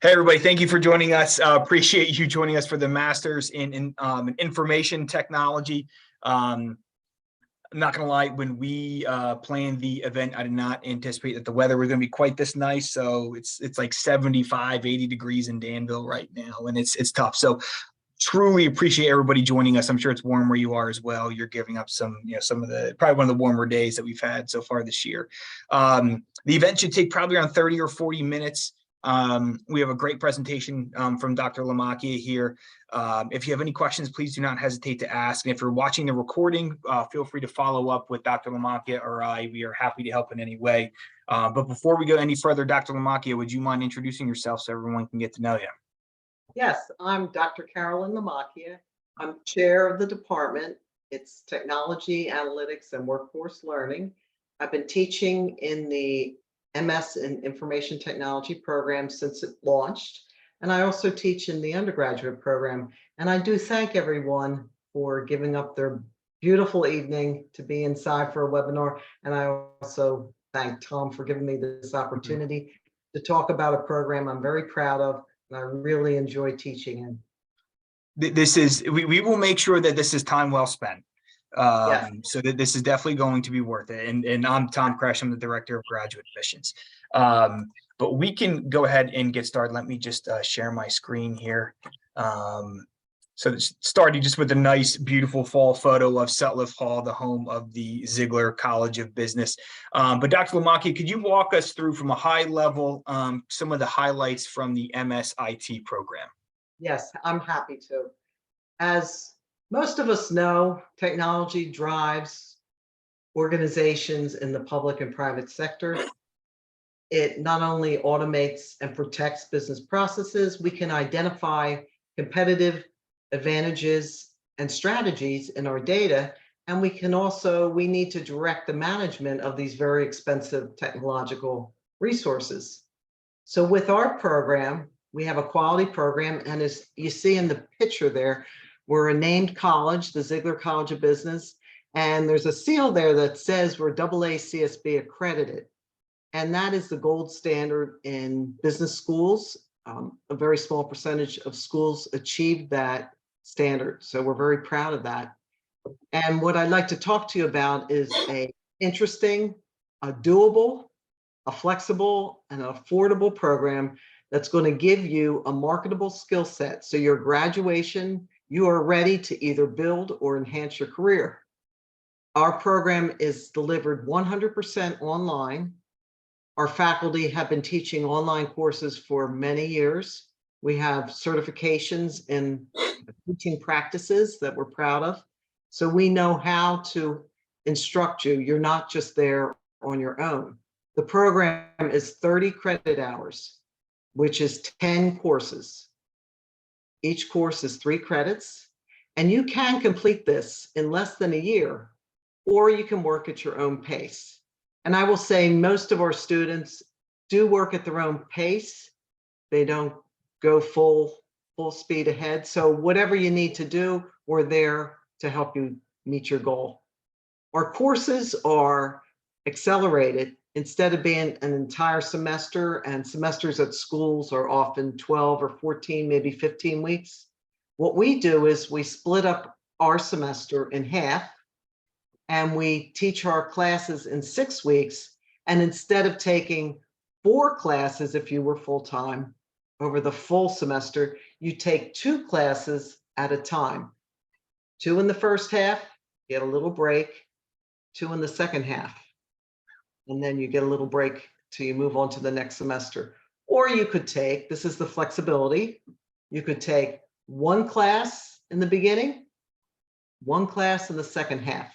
Hey, everybody. Thank you for joining us. Appreciate you joining us for the Masters in Information Technology. I'm not going to lie, when we planned the event, I did not anticipate that the weather was going to be quite this nice. So it's like 75, 80 degrees in Danville right now, and it's tough. So truly appreciate everybody joining us. I'm sure it's warm where you are as well. You're giving up some of the, probably one of the warmer days that we've had so far this year. The event should take probably around 30 or 40 minutes. We have a great presentation from Dr. Lamacchia here. If you have any questions, please do not hesitate to ask. And if you're watching the recording, feel free to follow up with Dr. Lamacchia or I. We are happy to help in any way. But before we go any further, Dr. Lamacchia, would you mind introducing yourself so everyone can get to know you? Yes, I'm Dr. Carolyn Lamacchia. I'm chair of the department. It's Technology, Analytics, and Workforce Learning. I've been teaching in the MS in Information Technology program since it launched. And I also teach in the undergraduate program. And I do thank everyone for giving up their beautiful evening to be inside for a webinar. And I also thank Tom for giving me this opportunity to talk about a program I'm very proud of and I really enjoy teaching in. We will make sure that this is time well spent. Yes. So that this is definitely going to be worth it. And I'm Tom Kresh, I'm the Director of Graduate Admissions. But we can go ahead and get started. Let me just share my screen here. So starting just with a nice, beautiful fall photo of Sutliff Hall, the home of the Ziegler College of Business. But Dr. Lamacchia, could you walk us through from a high level some of the highlights from the MSIT program? Yes, I'm happy to. As most of us know, technology drives organizations in the public and private sector. It not only automates and protects business processes, we can identify competitive advantages and strategies in our data, and we need to direct the management of these very expensive technological resources. So with our program, we have a quality program, and as you see in the picture there, we're a named college, the Ziegler College of Business, and there's a seal there that says we're AACSB accredited. And that is the gold standard in business schools. A very small percentage of schools achieve that standard. So we're very proud of that. And what I'd like to talk to you about is a interesting, a doable, a flexible, and an affordable program that's going to give you a marketable skill set. So your graduation, you are ready to either build or enhance your career. Our program is delivered 100% online. Our faculty have been teaching online courses for many years. We have certifications in teaching practices that we're proud of. So we know how to instruct you. You're not just there on your own. The program is 30 credit hours, which is 10 courses. Each course is 3 credits, and you can complete this in less than a year, or you can work at your own pace. And I will say most of our students do work at their own pace. They don't go full speed ahead. So whatever you need to do, we're there to help you meet your goal. Our courses are accelerated. Instead of being an entire semester, and semesters at schools are often 12 or 14, maybe 15 weeks. What we do is we split up our semester in half, and we teach our classes in 6 weeks. And instead of taking 4 classes, if you were full-time over the full semester, you take 2 classes at a time. 2 in the first half, get a little break, 2 in the second half. And then you get a little break till you move on to the next semester. Or you could take, this is the flexibility, you could take 1 class in the beginning, 1 class in the second half.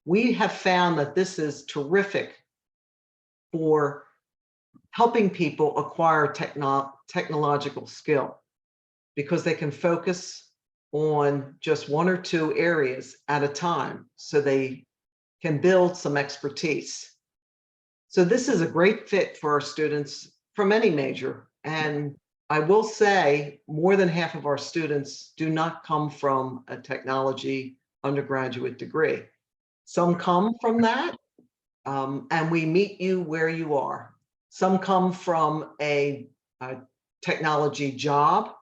We have found that this is terrific for helping people acquire technological skill, because they can focus on just 1 or 2 areas at a time, so they can build some expertise. So this is a great fit for our students from any major. And I will say more than half of our students do not come from a technology undergraduate degree. Some come from that, and we meet you where you are. Some come from a technology job,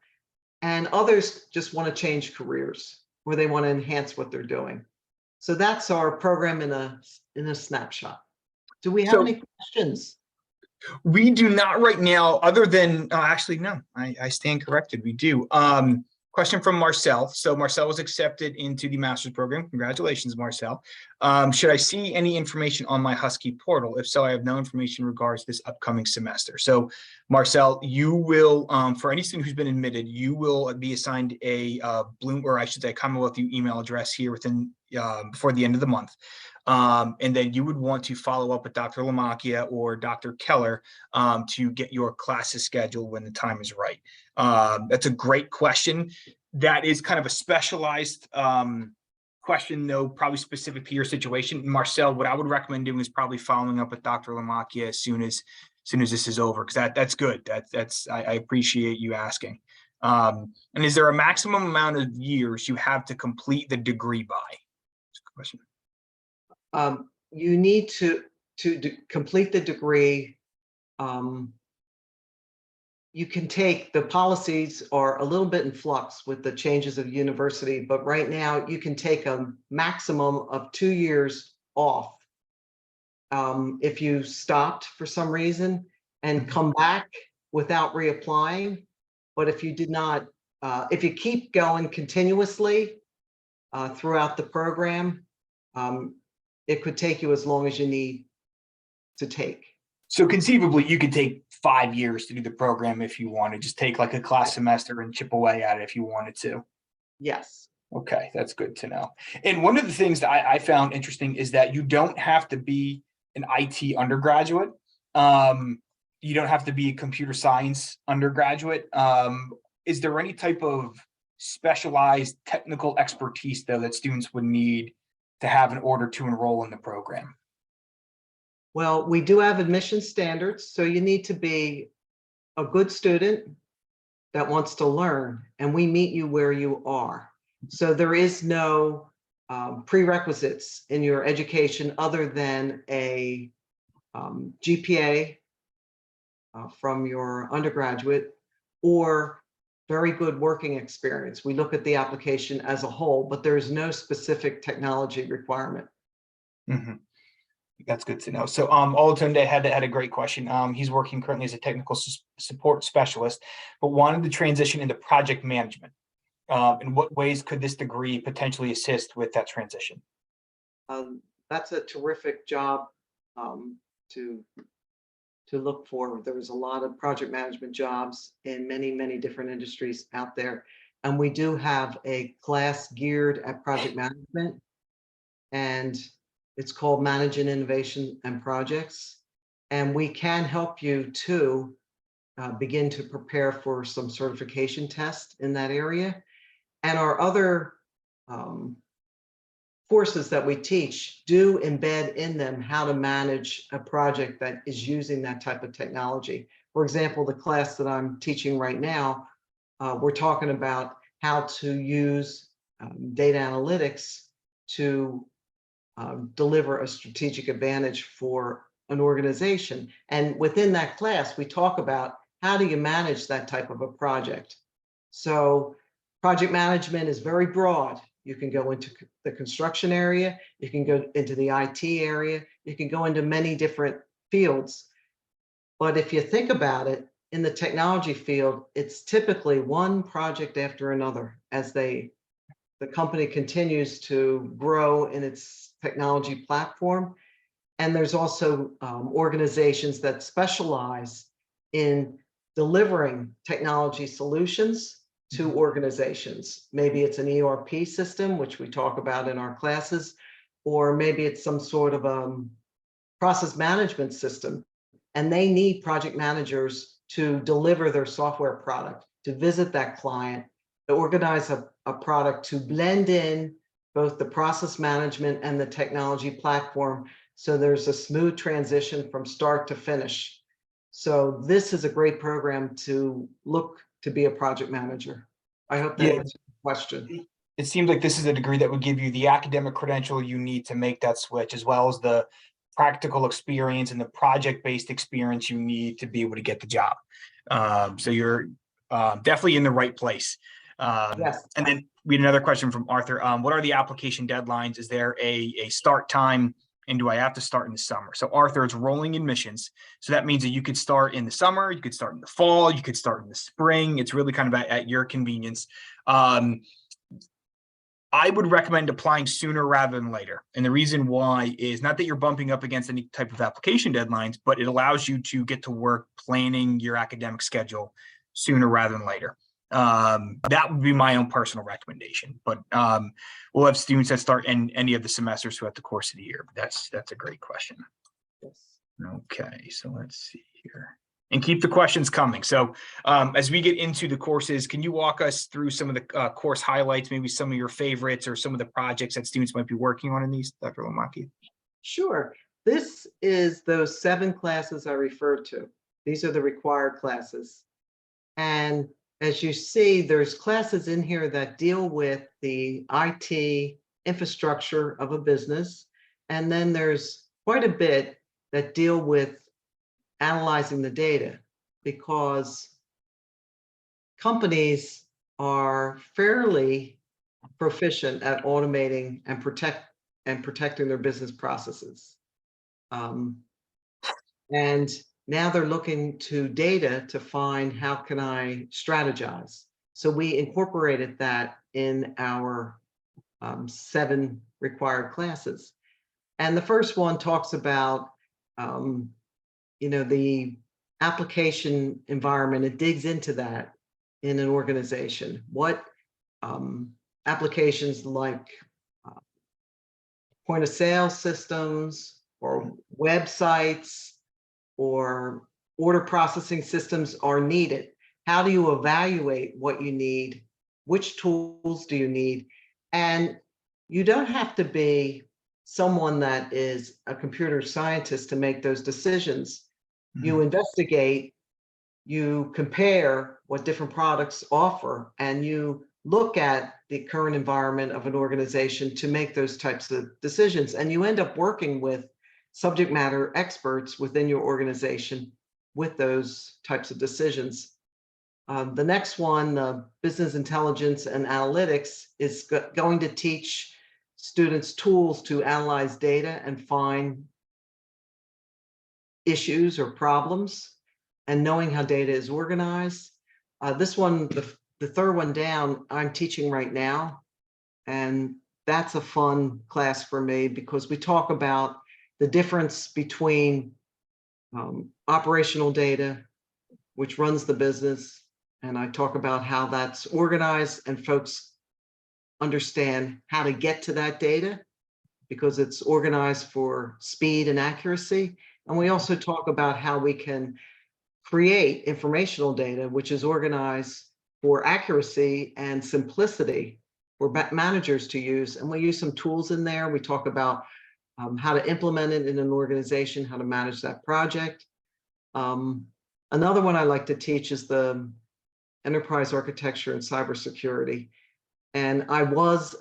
and others just want to change careers or they want to enhance what they're doing. So that's our program in a snapshot. Do we have So any questions? we do not right now, other than, actually, no, I stand corrected. We do. Question from Marcel. So Marcel was accepted into the master's program. Congratulations, Marcel. Should I see any information on my Husky portal? If so, I have no information in regards to this upcoming semester. So Marcel, you will, for any student who's been admitted, you will be assigned a Bloom, or I should say Commonwealth U email address here within before the end of the month. And then you would want to follow up with Dr. Lamacchia or Dr. Keller to get your classes scheduled when the time is right. That's a great question. That is kind of a specialized question, though, probably specific to your situation. Marcel, what I would recommend doing is probably following up with Dr. Lamacchia as soon as this is over, because that's good. I appreciate you asking. And is there a maximum amount of years you have to complete the degree by? That's a good question. You need to complete the degree. You can take, the policies are a little bit in flux with the changes of university, but right now you can take a maximum of 2 years off. If you stopped for some reason and come back without reapplying, but if you did not, if you keep going continuously throughout the program, it could take you as long as you need to take. So conceivably, you could take 5 years to do the program if you want to just take like a class semester and chip away at it if you wanted to. Yes. Okay, that's good to know. And one of the things that I found interesting is that you don't have to be an IT undergraduate. You don't have to be a computer science undergraduate. Is there any type of specialized technical expertise, though, that students would need to have in order to enroll in the program? Well, we do have admission standards, so you need to be a good student that wants to learn, and we meet you where you are. So there is no prerequisites in your education other than a GPA from your undergraduate or very good working experience. We look at the application as a whole, but there is no specific technology requirement. Mm-hmm. That's good to know. So Olatunde had a great question. He's working currently as a technical support specialist, but wanted to transition into project management. In what ways could this degree potentially assist with that transition? That's a terrific job to look for. There's a lot of project management jobs in many different industries out there. And we do have a class geared at project management, and it's called Managing Innovation and Projects. And we can help you to begin to prepare for some certification tests in that area. And our other courses that we teach do embed in them how to manage a project that is using that type of technology. For example, the class that I'm teaching right now, we're talking about how to use data analytics to deliver a strategic advantage for an organization. And within that class, we talk about how do you manage that type of a project. So project management is very broad. You can go into the construction area, you can go into the IT area, you can go into many different fields. But if you think about it, in the technology field, it's typically one project after another as the company continues to grow in its technology platform. And there's also organizations that specialize in delivering technology solutions to organizations. Maybe it's an ERP system, which we talk about in our classes, or maybe it's some sort of process management system. And they need project managers to deliver their software product, to visit that client, to organize a product to blend in both the process management and the technology platform, so there's a smooth transition from start to finish. So this is a great program to look to be a project manager. I hope that answers the question. It seems like this is a degree that would give you the academic credential you need to make that switch, as well as the practical experience and the project-based experience you need to be able to get the job. So you're definitely in the right place. Yes. And then we had another question from Arthur. What are the application deadlines? Is there a start time? And do I have to start in the summer? So Arthur, it's rolling admissions. So that means that you could start in the summer, you could start in the fall, you could start in the spring. It's really kind of at your convenience. I would recommend applying sooner rather than later. And the reason why is not that you're bumping up against any type of application deadlines, but it allows you to get to work planning your academic schedule sooner rather than later. That would be my own personal recommendation, but we'll have students that start in any of the semesters throughout the course of the year. But that's a great question. Yes. Okay, so let's see here. And keep the questions coming. So as we get into the courses, can you walk us through some of the course highlights, maybe some of your favorites or some of the projects that students might be working on in these, Dr. Lomaki? Sure. This is those 7 classes I referred to. These are the required classes. And as you see, there's classes in here that deal with the IT infrastructure of a business. And then there's quite a bit that deal with analyzing the data, because companies are fairly proficient at automating and protecting their business processes. And now they're looking to data to find how can I strategize. So we incorporated that in our 7 required classes. And the first one talks about the application environment. It digs into that in an organization. What applications like point of sale systems or websites or order processing systems are needed? How do you evaluate what you need? Which tools do you need? And you don't have to be someone that is a computer scientist to make those decisions. You investigate, you compare what different products offer, and you look at the current environment of an organization to make those types of decisions. And you end up working with subject matter experts within your organization with those types of decisions. The next one, business intelligence and analytics, is going to teach students tools to analyze data and find issues or problems, and knowing how data is organized. This one, the third one down, I'm teaching right now, and that's a fun class for me because we talk about the difference between operational data, which runs the business, and I talk about how that's organized and folks understand how to get to that data because it's organized for speed and accuracy. And we also talk about how we can create informational data, which is organized for accuracy and simplicity for managers to use. And we use some tools in there. We talk about how to implement it in an organization, how to manage that project. Another one I like to teach is the enterprise architecture and cybersecurity. And I was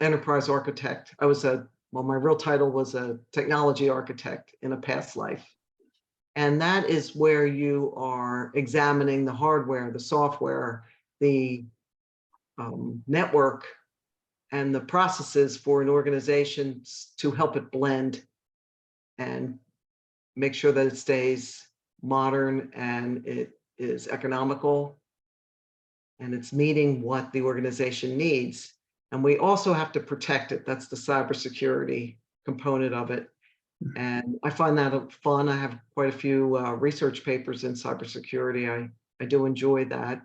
enterprise architect. My real title was a technology architect in a past life. And that is where you are examining the hardware, the software, the network, and the processes for an organization to help it blend and make sure that it stays modern and it is economical and it's meeting what the organization needs. And we also have to protect it. That's the cybersecurity component of it. And I find that fun. I have quite a few research papers in cybersecurity. I do enjoy that.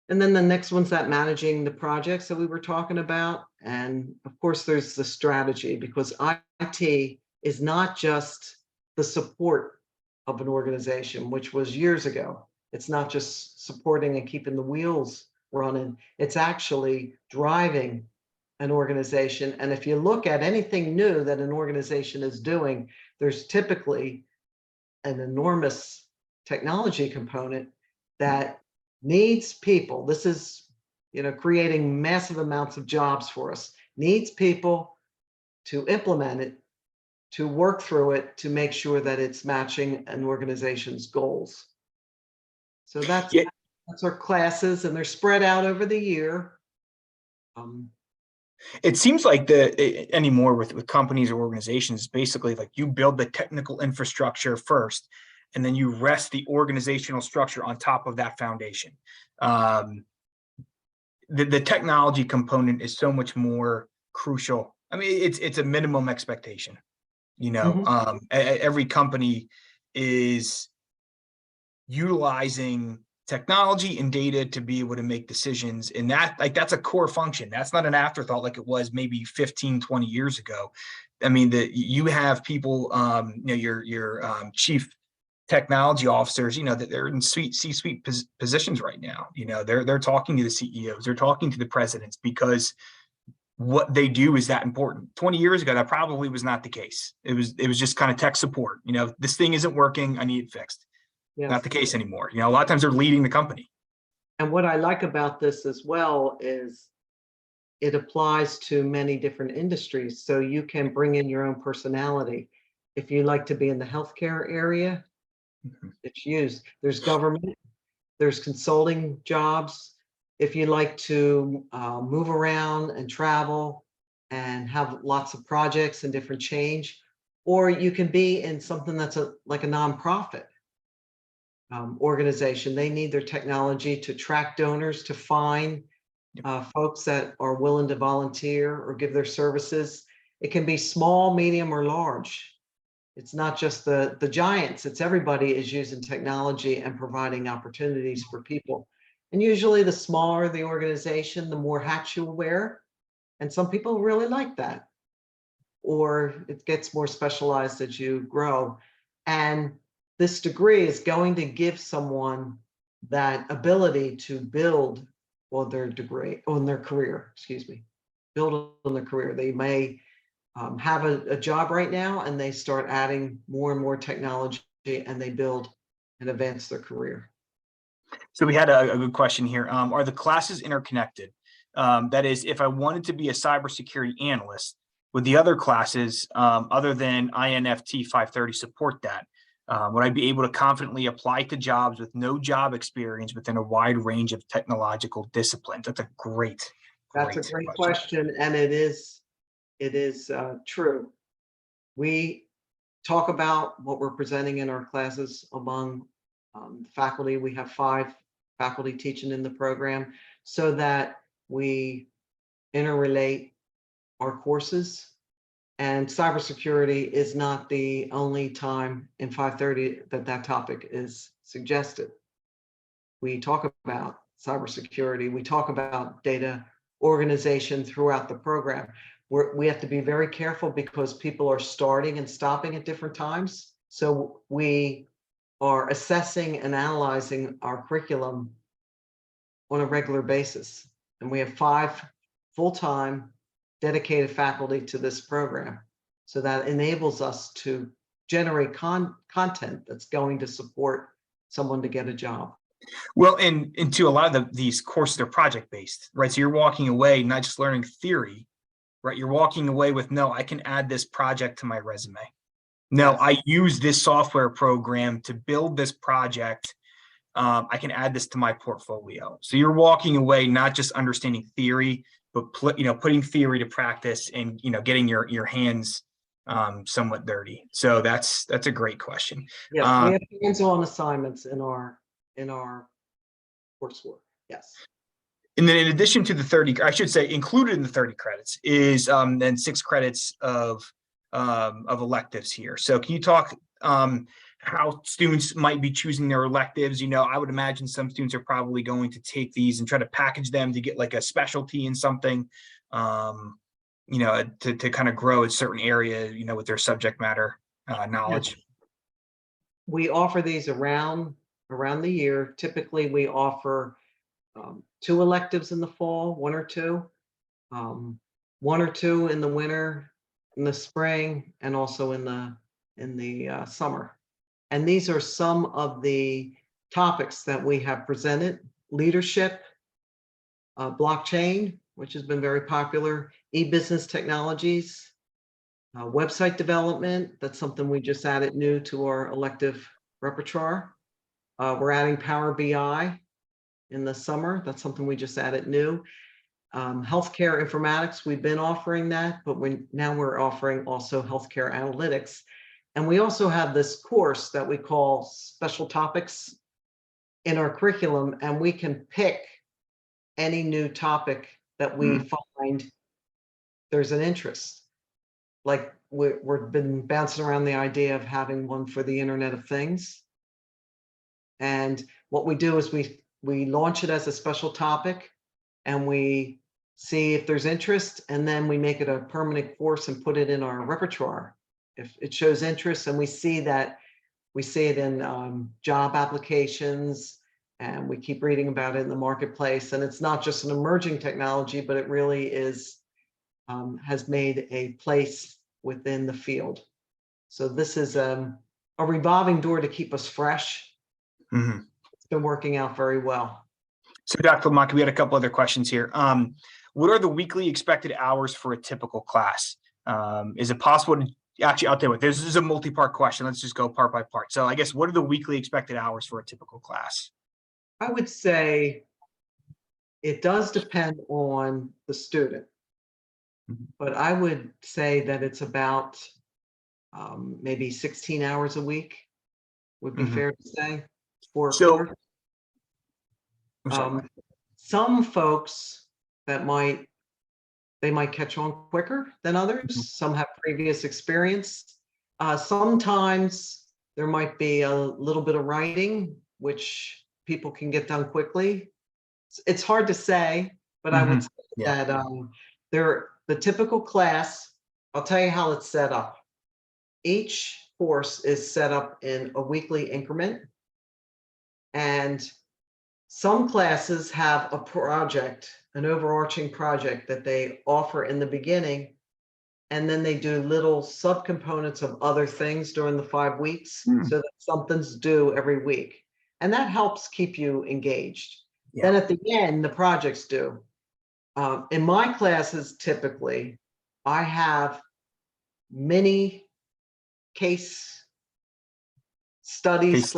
And then the next one's that managing the projects that we were talking about. And of course, there's the strategy, because IT is not just the support of an organization, which was years ago. It's not just supporting and keeping the wheels running. It's actually driving an organization. And if you look at anything new that an organization is doing, there's typically an enormous technology component that needs people. This is, creating massive amounts of jobs for us, needs people to implement it, to work through it, to make sure that it's matching an organization's goals. So that's Yeah, that's our classes, and they're spread out over the year. it seems like anymore with companies or organizations, basically like you build the technical infrastructure first, and then you rest the organizational structure on top of that foundation. Um, the technology component is so much more crucial. I mean, it's a minimum expectation. Mhm. Every company is utilizing technology and data to be able to make decisions, and that's a core function. That's not an afterthought like it was maybe 15-20 years ago. I mean, you have people, your chief technology officers, that they're in C-suite positions right now. They're talking to the CEOs, they're talking to the presidents, because what they do is that important. 20 years ago, that probably was not the case. It was just kind of tech support. This thing isn't working, I need it fixed. Not Yes. the case anymore. A lot of times they're leading the company. And what I like about this as well is it applies to many different industries. So you can bring in your own personality. If you like to be in the healthcare area, Mhm. it's used. There's government, there's consulting jobs. If you like to move around and travel and have lots of projects and different change, or you can be in something that's like a nonprofit organization. They need their technology to track donors, to find folks that are willing to volunteer or give their services. It can be small, medium, or large. It's not just the giants. It's everybody is using technology and providing opportunities for people. And usually the smaller the organization, the more hats you wear. And some people really like that. Or it gets more specialized as you grow. And this degree is going to give someone that ability to build on their degree, on their career, excuse me, build on their career. They may have a job right now, and they start adding more and more technology, and they build and advance their career. So we had a good question here. Are the classes interconnected? That is, if I wanted to be a cybersecurity analyst, would the other classes, other than INFT 530, support that? Would I be able to confidently apply to jobs with no job experience within a wide range of technological disciplines? That's a great That's a great question. question, and it is true. We talk about what we're presenting in our classes among faculty. We have 5 faculty teaching in the program so that we interrelate our courses. And cybersecurity is not the only time in 530 that topic is suggested. We talk about cybersecurity. We talk about data organization throughout the program. We have to be very careful because people are starting and stopping at different times. So we are assessing and analyzing our curriculum on a regular basis. And we have 5 full-time dedicated faculty to this program. So that enables us to generate content that's going to support someone to get a job. Well, and into a lot of these courses, they're project based, right? So you're walking away not just learning theory, right? You're walking away with, no, I can add this project to my resume. No, Yes. I use this software program to build this project. I can add this to my portfolio. So you're walking away not just understanding theory, but putting theory to practice and getting your hands somewhat dirty. So that's a great question. Yes, we have hands-on assignments in our coursework. Yes. And then in addition to the 30, I should say included in the 30 credits is then 6 credits of electives here. So can you talk how students might be choosing their electives? I would imagine some students are probably going to take these and try to package them to get like a specialty in something, to kind of grow a certain area, with their subject matter knowledge. Yes. We offer these around the year. Typically, we offer 2 electives in the fall, 1 or 2, 1 or 2 in the winter, in the spring, and also in the summer. And these are some of the topics that we have presented: leadership, blockchain, which has been very popular, e-business technologies, website development. That's something we just added new to our elective repertoire. We're adding Power BI in the summer. That's something we just added new. Healthcare informatics, we've been offering that, but now we're offering also healthcare analytics. And we also have this course that we call special topics in our curriculum, and we can pick any new topic that we find there's an interest. Like we've been bouncing around the idea of having one for the Internet of Things. And what we do is we launch it as a special topic, and we see if there's interest, and then we make it a permanent course and put it in our repertoire. If it shows interest, and we see it in job applications, and we keep reading about it in the marketplace. And it's not just an emerging technology, but it really is, has made a place within the field. So this is a revolving door to keep us fresh. It's been working out very well. So Dr. Lamaki, we had a couple other questions here. What are the weekly expected hours for a typical class? Is it possible to actually, I'll tell you what, this is a multi-part question. Let's just go part by part. So I guess, what are the weekly expected hours for a typical class? I would say it does depend on the student, but I would say that it's about maybe 16 hours a week would be fair to say for a course. Some folks that might catch on quicker than others. Some have previous experience. Sometimes there might be a little bit of writing, which people can get done quickly. It's hard to say, but I would say that the typical class, I'll tell you how it's set up. Each course is set up in a weekly increment, and some classes have a project, an overarching project that they offer in the beginning, and then they do little subcomponents of other things during the 5 weeks, so that something's due every week. And that helps keep you engaged. Then at the end, the project's due. In my classes, typically, I have mini case studies.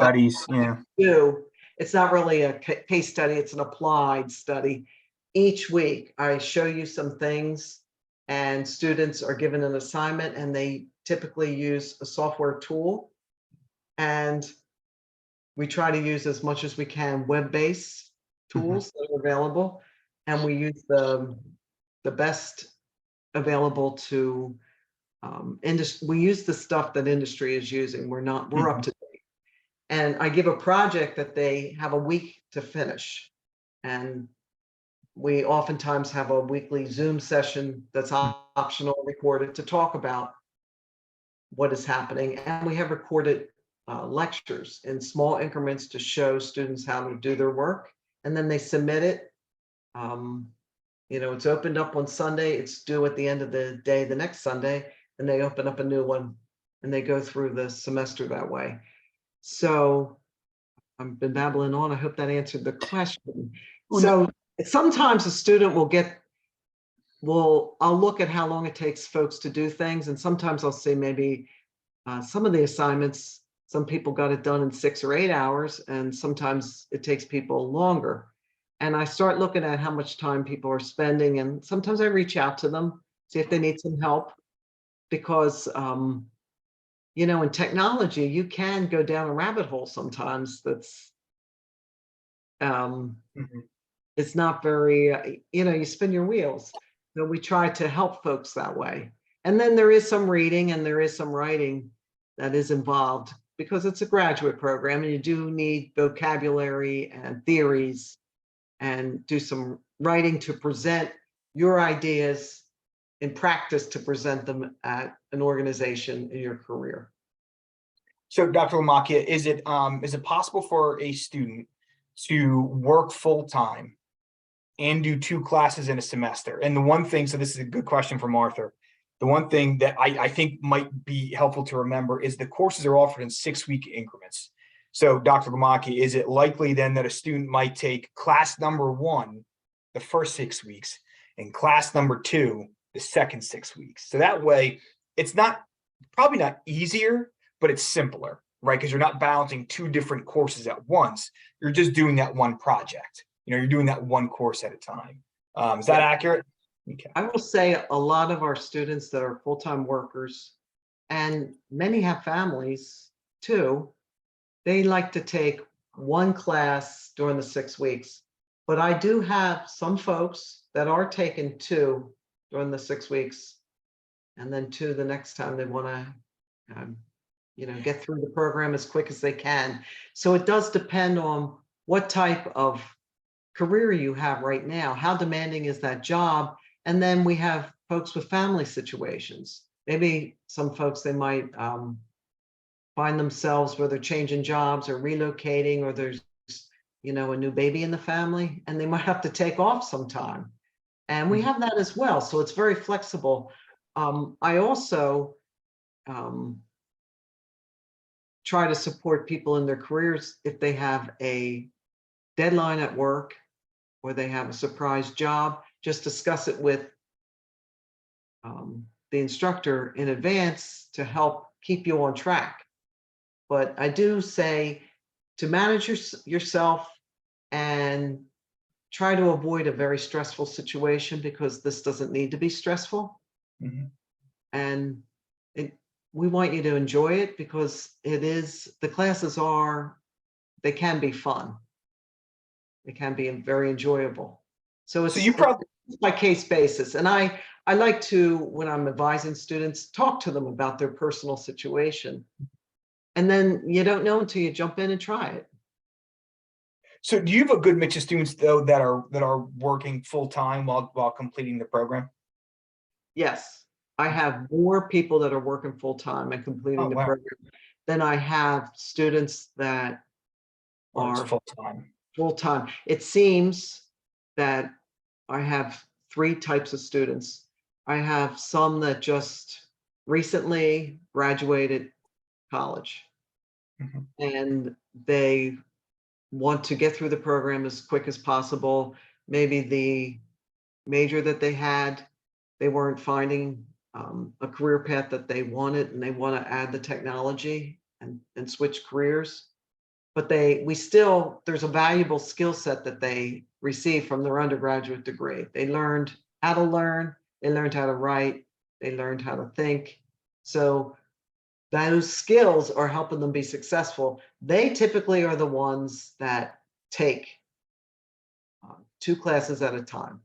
It's not really a case study, it's an applied study. Each week, I show you some things, and students are given an assignment, and they typically use a software tool. And we try to use as much as we can web-based tools that are available. And we use the best available to industry. We use the stuff that industry is using. We're up to date. And I give a project that they have a week to finish. And we oftentimes have a weekly Zoom session that's optional, recorded, to talk about what is happening. And we have recorded lectures in small increments to show students how to do their work. And then they submit it. It's opened up on Sunday. It's due at the end of the day, the next Sunday, and they open up a new one, and they go through the semester that way. So I've been babbling on. I hope that answered the question. So sometimes a student I'll look at how long it takes folks to do things. And sometimes I'll say maybe some of the assignments, some people got it done in 6 or 8 hours, and sometimes it takes people longer. And I start looking at how much time people are spending. And sometimes I reach out to them, see if they need some help, because, in technology, you can go down a rabbit hole sometimes that's, it's not very, you spin your wheels. So we try to help folks that way. And then there is some reading and there is some writing that is involved, because it's a graduate program and you do need vocabulary and theories, and do some writing to present your ideas in practice, to present them at an organization in your career. So Dr. Lamaki, is it possible for a student to work full-time and do 2 classes in a semester? And the one thing, so this is a good question from Arthur. The one thing that I think might be helpful to remember is the courses are offered in 6-week increments. So Dr. Lamaki, is it likely then that a student might take class number 1 the first 6 weeks and class number 2 the second 6 weeks? So that way it's probably not easier, but it's simpler, right? Because you're not balancing two different courses at once. You're just doing that one project. You're doing that one course at a time. Is that accurate? Okay. I will say a lot of our students that are full-time workers, and many have families too, they like to take one class during the 6 weeks. But I do have some folks that are taking two during the 6 weeks, and then two the next time they want to, get through the program as quick as they can. So it does depend on what type of career you have right now. How demanding is that job? And then we have folks with family situations. Maybe some folks, they might find themselves where they're changing jobs or relocating, or there's, a new baby in the family, and they might have to take off some time. And we have that as well. So it's very flexible. I also try to support people in their careers if they have a deadline at work or they have a surprise job. Just discuss it with the instructor in advance to help keep you on track. But I do say to manage yourself and try to avoid a very stressful situation, because this doesn't need to be stressful. Mm-hmm. And we want you to enjoy it, because the classes they can be fun. They can be very enjoyable. So it's by case basis. And I like to, when I'm advising students, talk to them about their personal situation. And then you don't know until you jump in and try it. So do you have a good mix of students though that are working full time while completing the program? Yes, I have more people that are working full time and completing the program than I have students that are full time. Full time. It seems that I have three types of students. I have some that just recently graduated college, and they want to get through the program as quick as possible. Maybe the major that they had, they weren't finding a career path that they wanted, and they want to add the technology and switch careers. But there's a valuable skill set that they received from their undergraduate degree. They learned how to learn, they learned how to write, they learned how to think. So those skills are helping them be successful. They typically are the ones that take two classes at a time.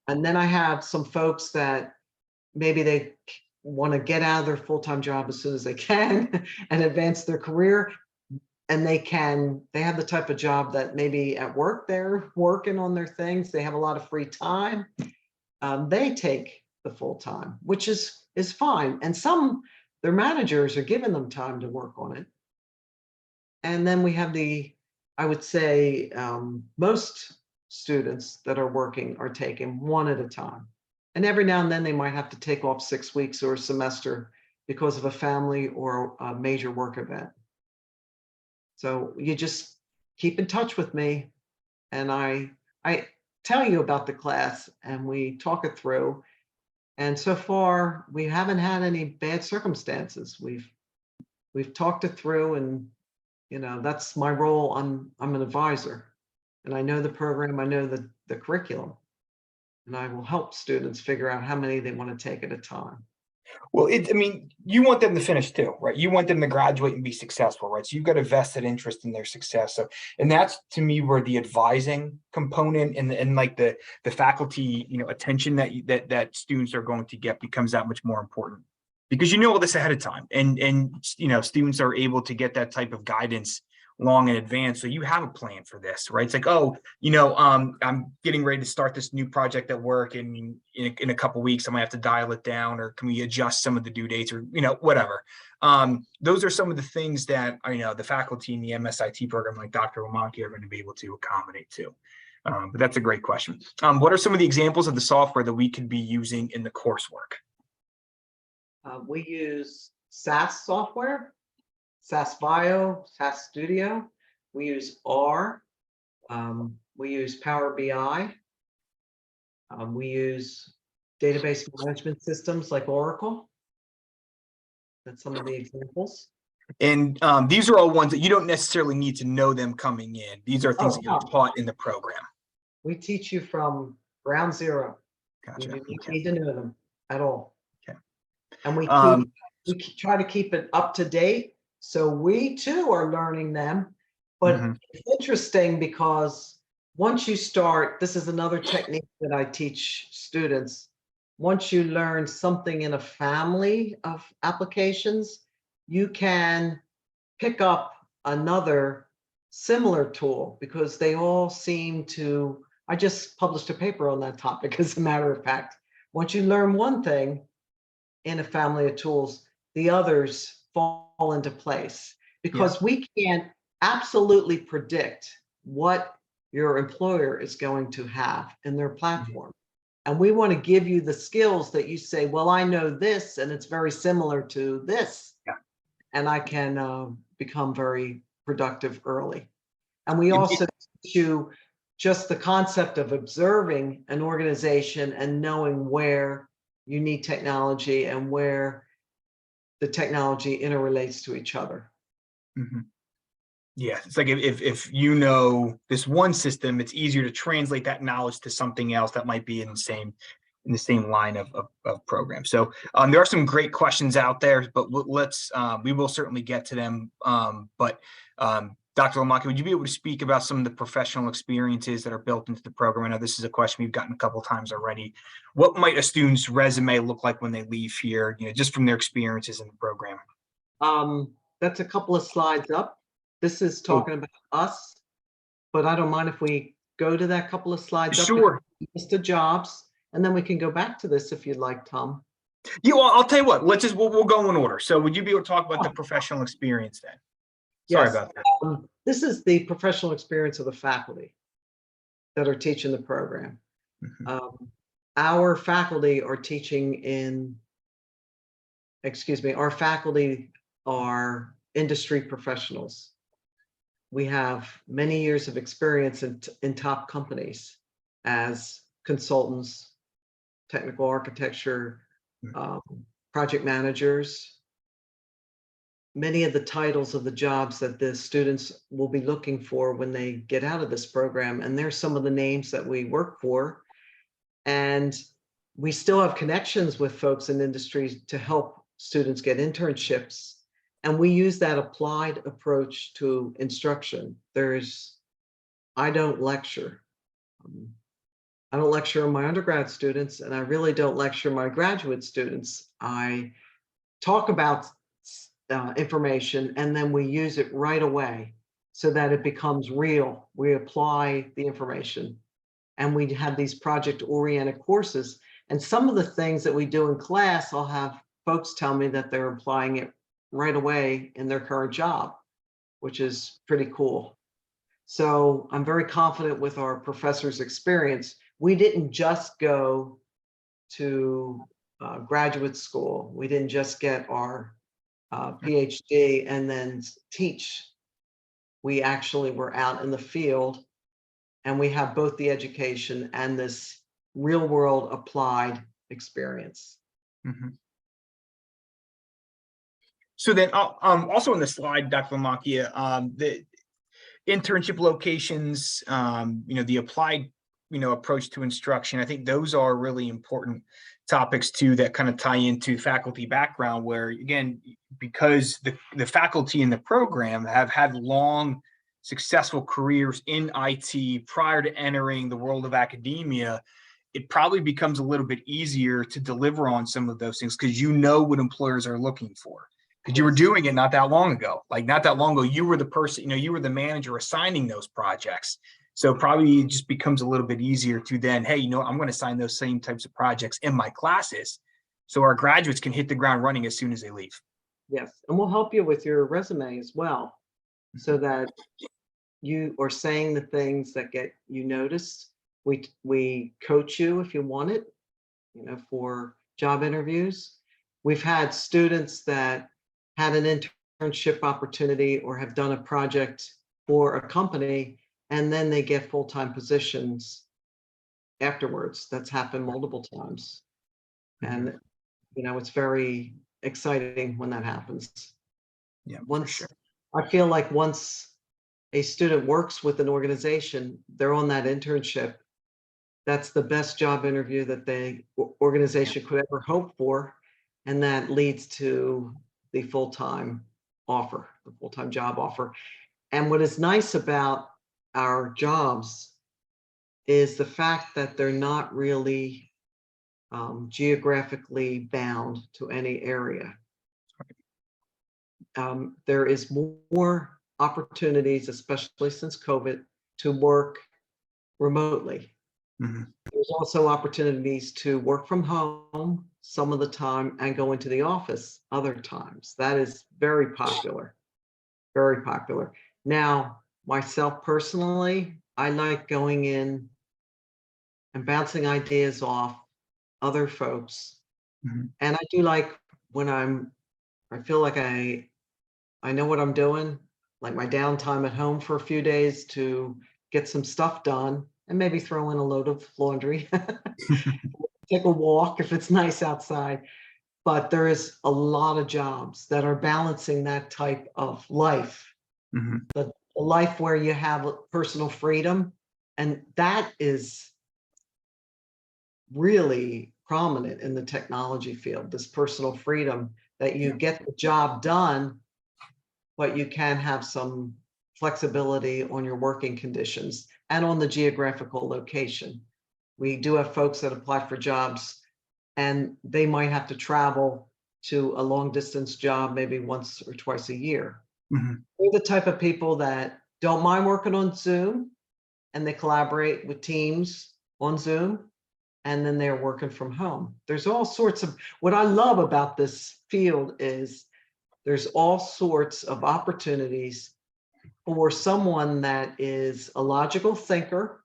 And then I have some folks that maybe they want to get out of their full-time job as soon as they can and advance their career. And they have the type of job that maybe at work they're working on their things, they have a lot of free time. They take the full time, which is fine. And their managers are giving them time to work on it. And then we have I would say, most students that are working are taking one at a time. And every now and then they might have to take off 6 weeks or a semester because of a family or a major work event. So you just keep in touch with me, and I tell you about the class and we talk it through. And so far we haven't had any bad circumstances. We've talked it through, and that's my role. I'm an advisor, and I know the program, I know the curriculum, and I will help students figure out how many they want to take at a time. Well, you want them to finish too, right? You want them to graduate and be successful, right? So you've got a vested interest in their success. So, and that's to me where the advising component and like the faculty, attention that students are going to get becomes that much more important, because all this ahead of time, and students are able to get that type of guidance long in advance. So you have a plan for this, right? It's like, I'm getting ready to start this new project at work, and in a couple of weeks, I might have to dial it down, or can we adjust some of the due dates, or, whatever. Those are some of the things that, the faculty in the MSIT program, like Dr. Lamanki, are going to be able to accommodate too. But that's a great question. What are some of the examples of the software that we could be using in the coursework? We use SAS software, SAS Bio, SAS Studio. We use R. We use Power BI. We use database management systems like Oracle. That's some of the examples. And these are all ones that you don't necessarily need to know them coming in. These are things Oh, that you're no. taught in the program. We teach you from ground zero. You Gotcha. do not Okay. need to know them at all. Okay. And Um, try to keep it up to date. So we too are learning them. But mhm. it's interesting because once you start, this is another technique that I teach students. Once you learn something in a family of applications, you can pick up another similar tool because they all seem to. I just published a paper on that topic, as a matter of fact. Once you learn one thing in a family of tools, the others fall into place Yeah. because we can't absolutely predict what your employer is going to have in their Mhm. platform. And we want to give you the skills that you say, well, I know this and it's very similar to this, Yeah. and I can become very productive early. And we It- also it- teach you just the concept of observing an organization and knowing where you need technology and where the technology interrelates to each other. mhm. Yeah, it's like if you know this one system, it's easier to translate that knowledge to something else that might be in the same line of program. So there are some great questions out there, but let's we will certainly get to them. Dr. Lomaki, would you be able to speak about some of the professional experiences that are built into the program? I know this is a question we've gotten a couple of times already. What might a student's resume look like when they leave here, just from their experiences in the program? That's a couple of slides up. This is Oh, talking about us, but I don't mind if we go to that couple of slides up, sure. list of jobs, and then we can go back to this if you'd like, Tom. I'll tell you what. We'll go in order. So, would you be able to talk about the Oh, professional experience then? Sorry yes. about that. This is the professional experience of the faculty that are teaching the program. Mhm. Um, our faculty are our faculty are industry professionals. We have many years of experience in top companies as consultants, technical architecture, um, project managers. Many of the titles of the jobs that the students will be looking for when they get out of this program, and there's some of the names that we work for. And we still have connections with folks in industries to help students get internships. And we use that applied approach to instruction. I don't lecture. Um, I don't lecture on my undergrad students, and I really don't lecture my graduate students. I talk about information, and then we use it right away so that it becomes real. We apply the information, and we have these project-oriented courses. And some of the things that we do in class, I'll have folks tell me that they're applying it right away in their current job, which is pretty cool. So I'm very confident with our professors' experience. We didn't just go to graduate school. We didn't just get our PhD and then teach. We actually were out in the field, and we have both the education and this real world applied experience. Mhm. So then, also in the slide, Dr. Lamakia, the internship locations, the applied, approach to instruction. I think those are really important topics too that kind of tie into faculty background. Where again, because the faculty in the program have had long, successful careers in IT prior to entering the world of academia, it probably becomes a little bit easier to deliver on some of those things because you know what employers are looking for because you were Yes. doing it not that long ago. Like not that long ago, you were the person, you were the manager assigning those projects. So probably it just becomes a little bit easier to then, hey, I'm going to assign those same types of projects in my classes so our graduates can hit the ground running as soon as they leave. Yes. And we'll help you with your resume as well, so that you are saying the things that get you noticed. We coach you if you want it, for job interviews. We've had students that had an internship opportunity or have done a project for a company, and then they get full-time positions afterwards. That's happened multiple times. Mhm. And, it's very exciting when that happens. Yeah, for Once sure. I feel like once a student works with an organization, they're on that internship. That's the best job interview that the organization could ever hope for. And that leads to the full-time offer, the full-time job offer. And what is nice about our jobs is the fact that they're not really geographically bound to any area. There is more opportunities, especially since COVID, to work remotely. Mhm. There's also opportunities to work from home some of the time and go into the office other times. That is very popular, very popular. Now, myself personally, I like going in and bouncing ideas off other folks. Mhm. And I do like when I feel like I know what I'm doing, like my downtime at home for a few days to get some stuff done and maybe throw in a load of laundry, take a walk if it's nice outside. But there is a lot of jobs that are balancing that type of life, Mhm. the life where you have personal freedom. And that is really prominent in the technology field, this personal freedom that you Yeah. get the job done, but you can have some flexibility on your working conditions and on the geographical location. We do have folks that apply for jobs and they might have to travel to a long distance job maybe once or twice a year. Mhm. We're the type of people that don't mind working on Zoom and they collaborate with teams on Zoom and then they're working from home. There's all sorts of, what I love about this field is there's all sorts of opportunities for someone that is a logical thinker,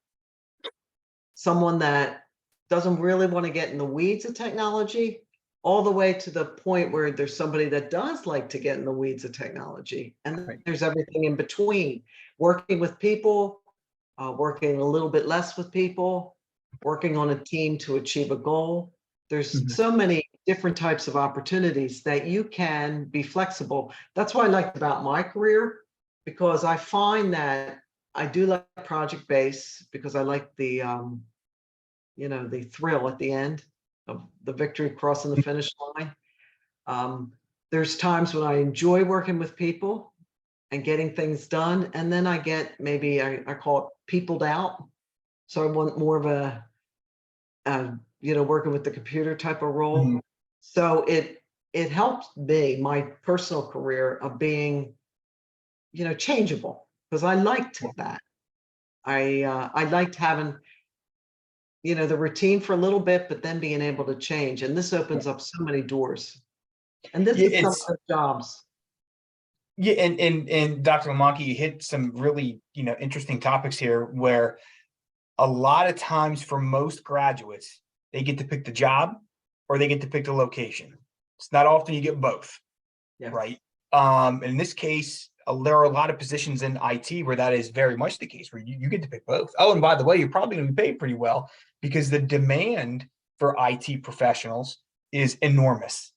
someone that doesn't really want to get in the weeds of technology, all the way to the point where there's somebody that does like to get in the weeds of technology. And Right. there's everything in between, working with people, working a little bit less with people, working on a team to achieve a goal. There's Mhm. so many different types of opportunities that you can be flexible. That's what I like about my career, because I find that I do like project based because I like the the thrill at the end of the victory crossing the finish line. Um, there's times when I enjoy working with people and getting things done, and then I get maybe I call it peopled out. So I want more of working with the computer type of role. Mhm. So it helps me, my personal career of being, changeable because I liked Yeah. that. I liked having, the routine for a little bit, but then being able to change. And this Yeah. opens up so many doors. And this Yeah, is some of it's the jobs. yeah, and Dr. Lamaki, you hit some really, interesting topics here where a lot of times for most graduates, they get to pick the job or they get to pick the location. It's not often you get both, Yes. right? In this case, there are a lot of positions in IT where that is very much the case, where you get to pick both. Oh, and by the way, you're probably going to be paid pretty well because the demand for IT professionals is enormous.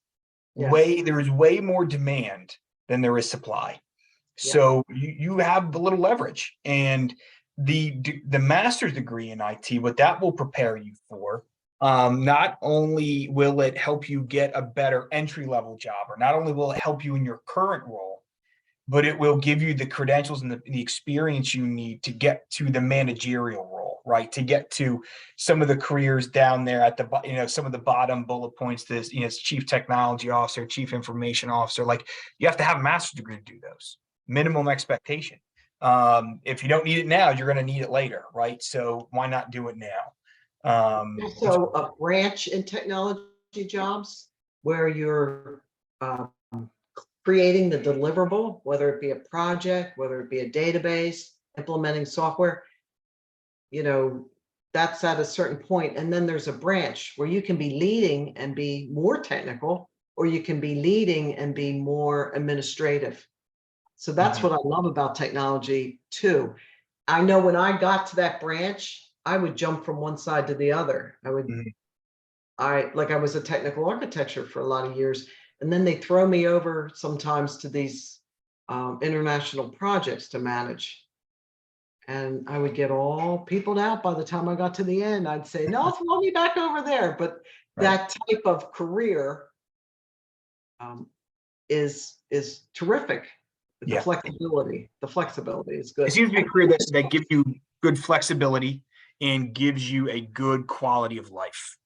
Yes. There is way more demand than there is supply. Yeah. So you have a little leverage, and the master's degree in IT, what that will prepare you for. Not only will it help you get a better entry level job, or not only will it help you in your current role, but it will give you the credentials and the experience you need to get to the managerial role, right? To get to some of the careers down there at the, some of the bottom bullet points, this, chief technology officer, chief information officer, like you have to have a master's degree to do those. Minimum expectation. If you don't need it now, you're going to need it later, right? So why not do it now? Which, Also, a branch in technology jobs where you're um, creating the deliverable, whether it be a project, whether it be a database, implementing software, you know, that's at a certain point. And then there's a branch where you can be leading and be more technical, or you can be leading and be more administrative. So that's Mhm. what I love about technology too. I know when I got to that branch, I would jump from one side to the other. Mhm. I was a technical architecture for a lot of years, and then they throw me over sometimes to these international projects to manage. And I would get all peopled out by the time I got to the end. I'd say, no, throw me back over there. But that type of career is terrific. The flexibility is good. It seems to be a career that gives you good flexibility and gives you a good quality of life.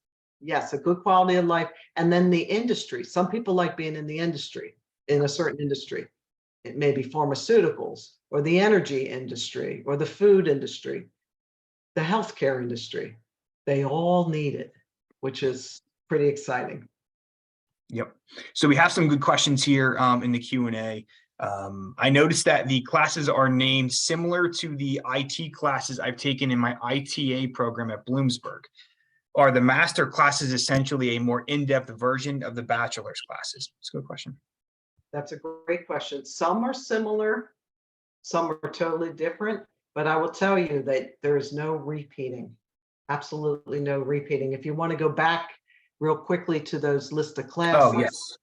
Yes, a good quality of life. And then the industry. Some people like being in the industry, in a certain industry. It may be pharmaceuticals or the energy industry or the food industry, the healthcare industry. They all need it, which is pretty exciting. Yep. So we have some good questions here in the Q&A. I noticed that the classes are named similar to the IT classes I've taken in my ITA program at Bloomsburg. Are the master classes essentially a more in-depth version of the bachelor's classes? That's a good question. That's a great question. Some are similar, some are totally different, but I will tell you that there is no repeating. Absolutely no repeating. If you want to go back real quickly to those list of classes. Oh, yes.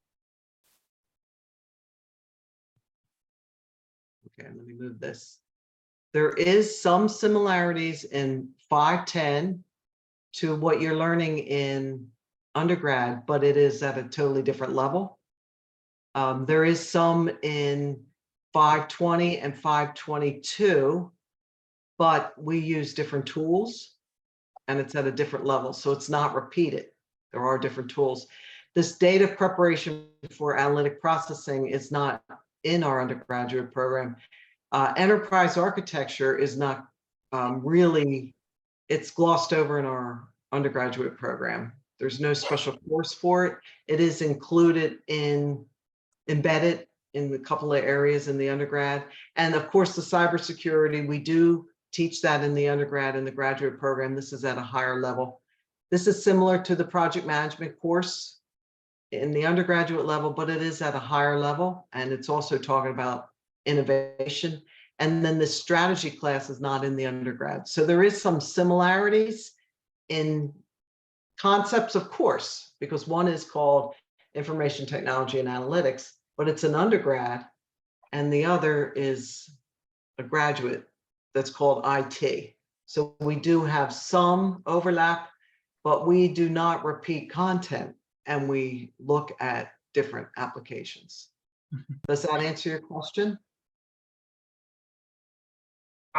Okay, let me move this. There is some similarities in 510 to what you're learning in undergrad, but it is at a totally different level. There is some in 520 and 522, but we use different tools and it's at a different level. So it's not repeated. There are different tools. This data preparation for analytic processing is not in our undergraduate program. Enterprise architecture is not really, it's glossed over in our undergraduate program. There's no special course for it. It is included embedded in a couple of areas in the undergrad. And of course, the cybersecurity, we do teach that in the undergrad and the graduate program. This is at a higher level. This is similar to the project management course in the undergraduate level, but it is at a higher level. And it's also talking about innovation. And then the strategy class is not in the undergrad. So there is some similarities in concepts, of course, because one is called information technology and analytics, but it's an undergrad, and the other is a graduate that's called IT. So we do have some overlap, but we do not repeat content, and we look at different applications. Does that answer your question?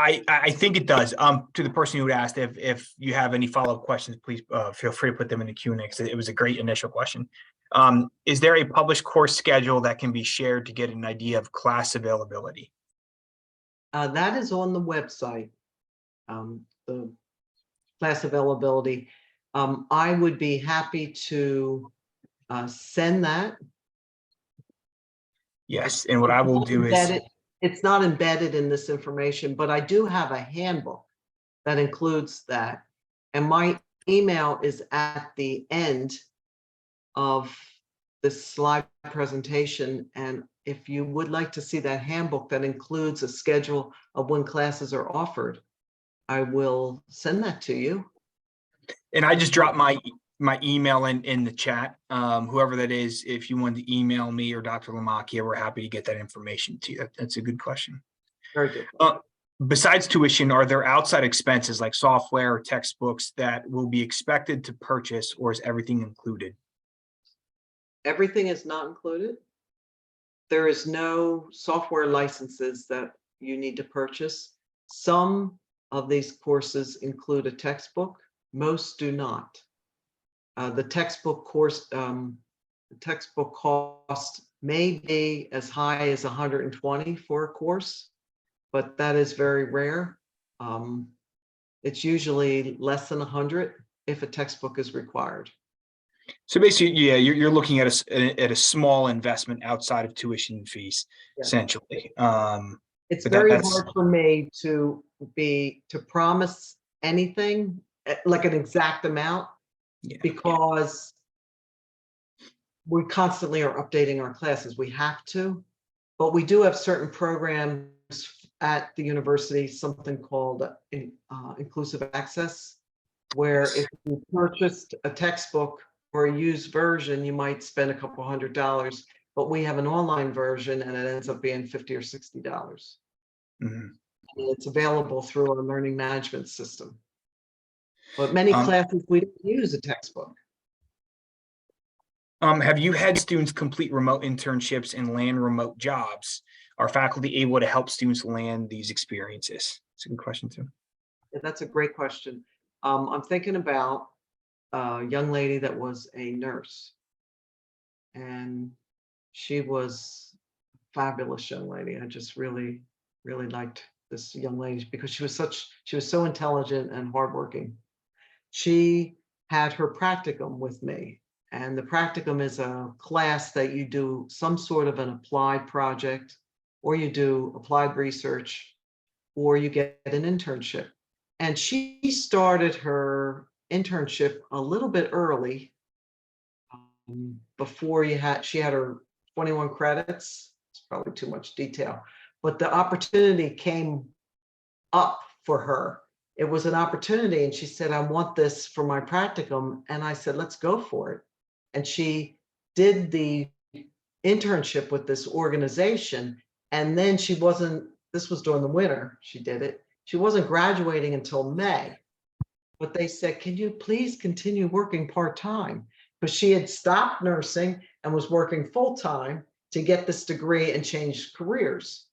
I think it does. To the person who asked, if you have any follow-up questions, please feel free to put them in the Q&A because it was a great initial question. Is there a published course schedule that can be shared to get an idea of class availability? That is on the website, the class availability. I would be happy to send that. Yes, and what I will do is it's not embedded in this information, but I do have a handbook that includes that. And my email is at the end of this slide presentation. And if you would like to see that handbook that includes a schedule of when classes are offered, I will send that to you. And I just dropped my email in the chat. Whoever that is, if you want to email me or Dr. Lamacchia, we're happy to get that information to you. That's a good question. Very good. Besides tuition, are there outside expenses like software or textbooks that will be expected to purchase, or is everything included? Everything is not included. There is no software licenses that you need to purchase. Some of these courses include a textbook. Most do not. The textbook cost may be as high as 120 for a course, but that is very rare. It's usually less than 100 if a textbook is required. So basically, yeah, you're looking at a small investment outside of tuition fees, essentially. It's very hard for me to promise anything like an exact amount, because we constantly are updating our classes. We have to, but we do have certain programs at the university, something called inclusive access, where if you purchased a textbook or a used version, you might spend a couple $100. but we have an online version and it ends up being $50 or $60. Mhm. And it's available through our learning management system. But many Um, classes, we don't use a textbook. Have you had students complete remote internships and land remote jobs? Are faculty able to help students land these experiences? It's a good question too. Yeah, that's a great question. I'm thinking about a young lady that was a nurse, and she was a fabulous young lady. I just really, really liked this young lady because she was so intelligent and hardworking. She had her practicum with me, and the practicum is a class that you do some sort of an applied project, or you do applied research, or you get an internship. And she started her internship a little bit early, before she had her 21 credits. It's probably too much detail, but the opportunity came up for her. It was an opportunity, and she said, I want this for my practicum. And I said, let's go for it. And she did the internship with this organization. And then this was during the winter, she did it. She wasn't graduating until May, but they said, can you please continue working part-time? Because she had stopped nursing and was working full-time to get this degree and change careers.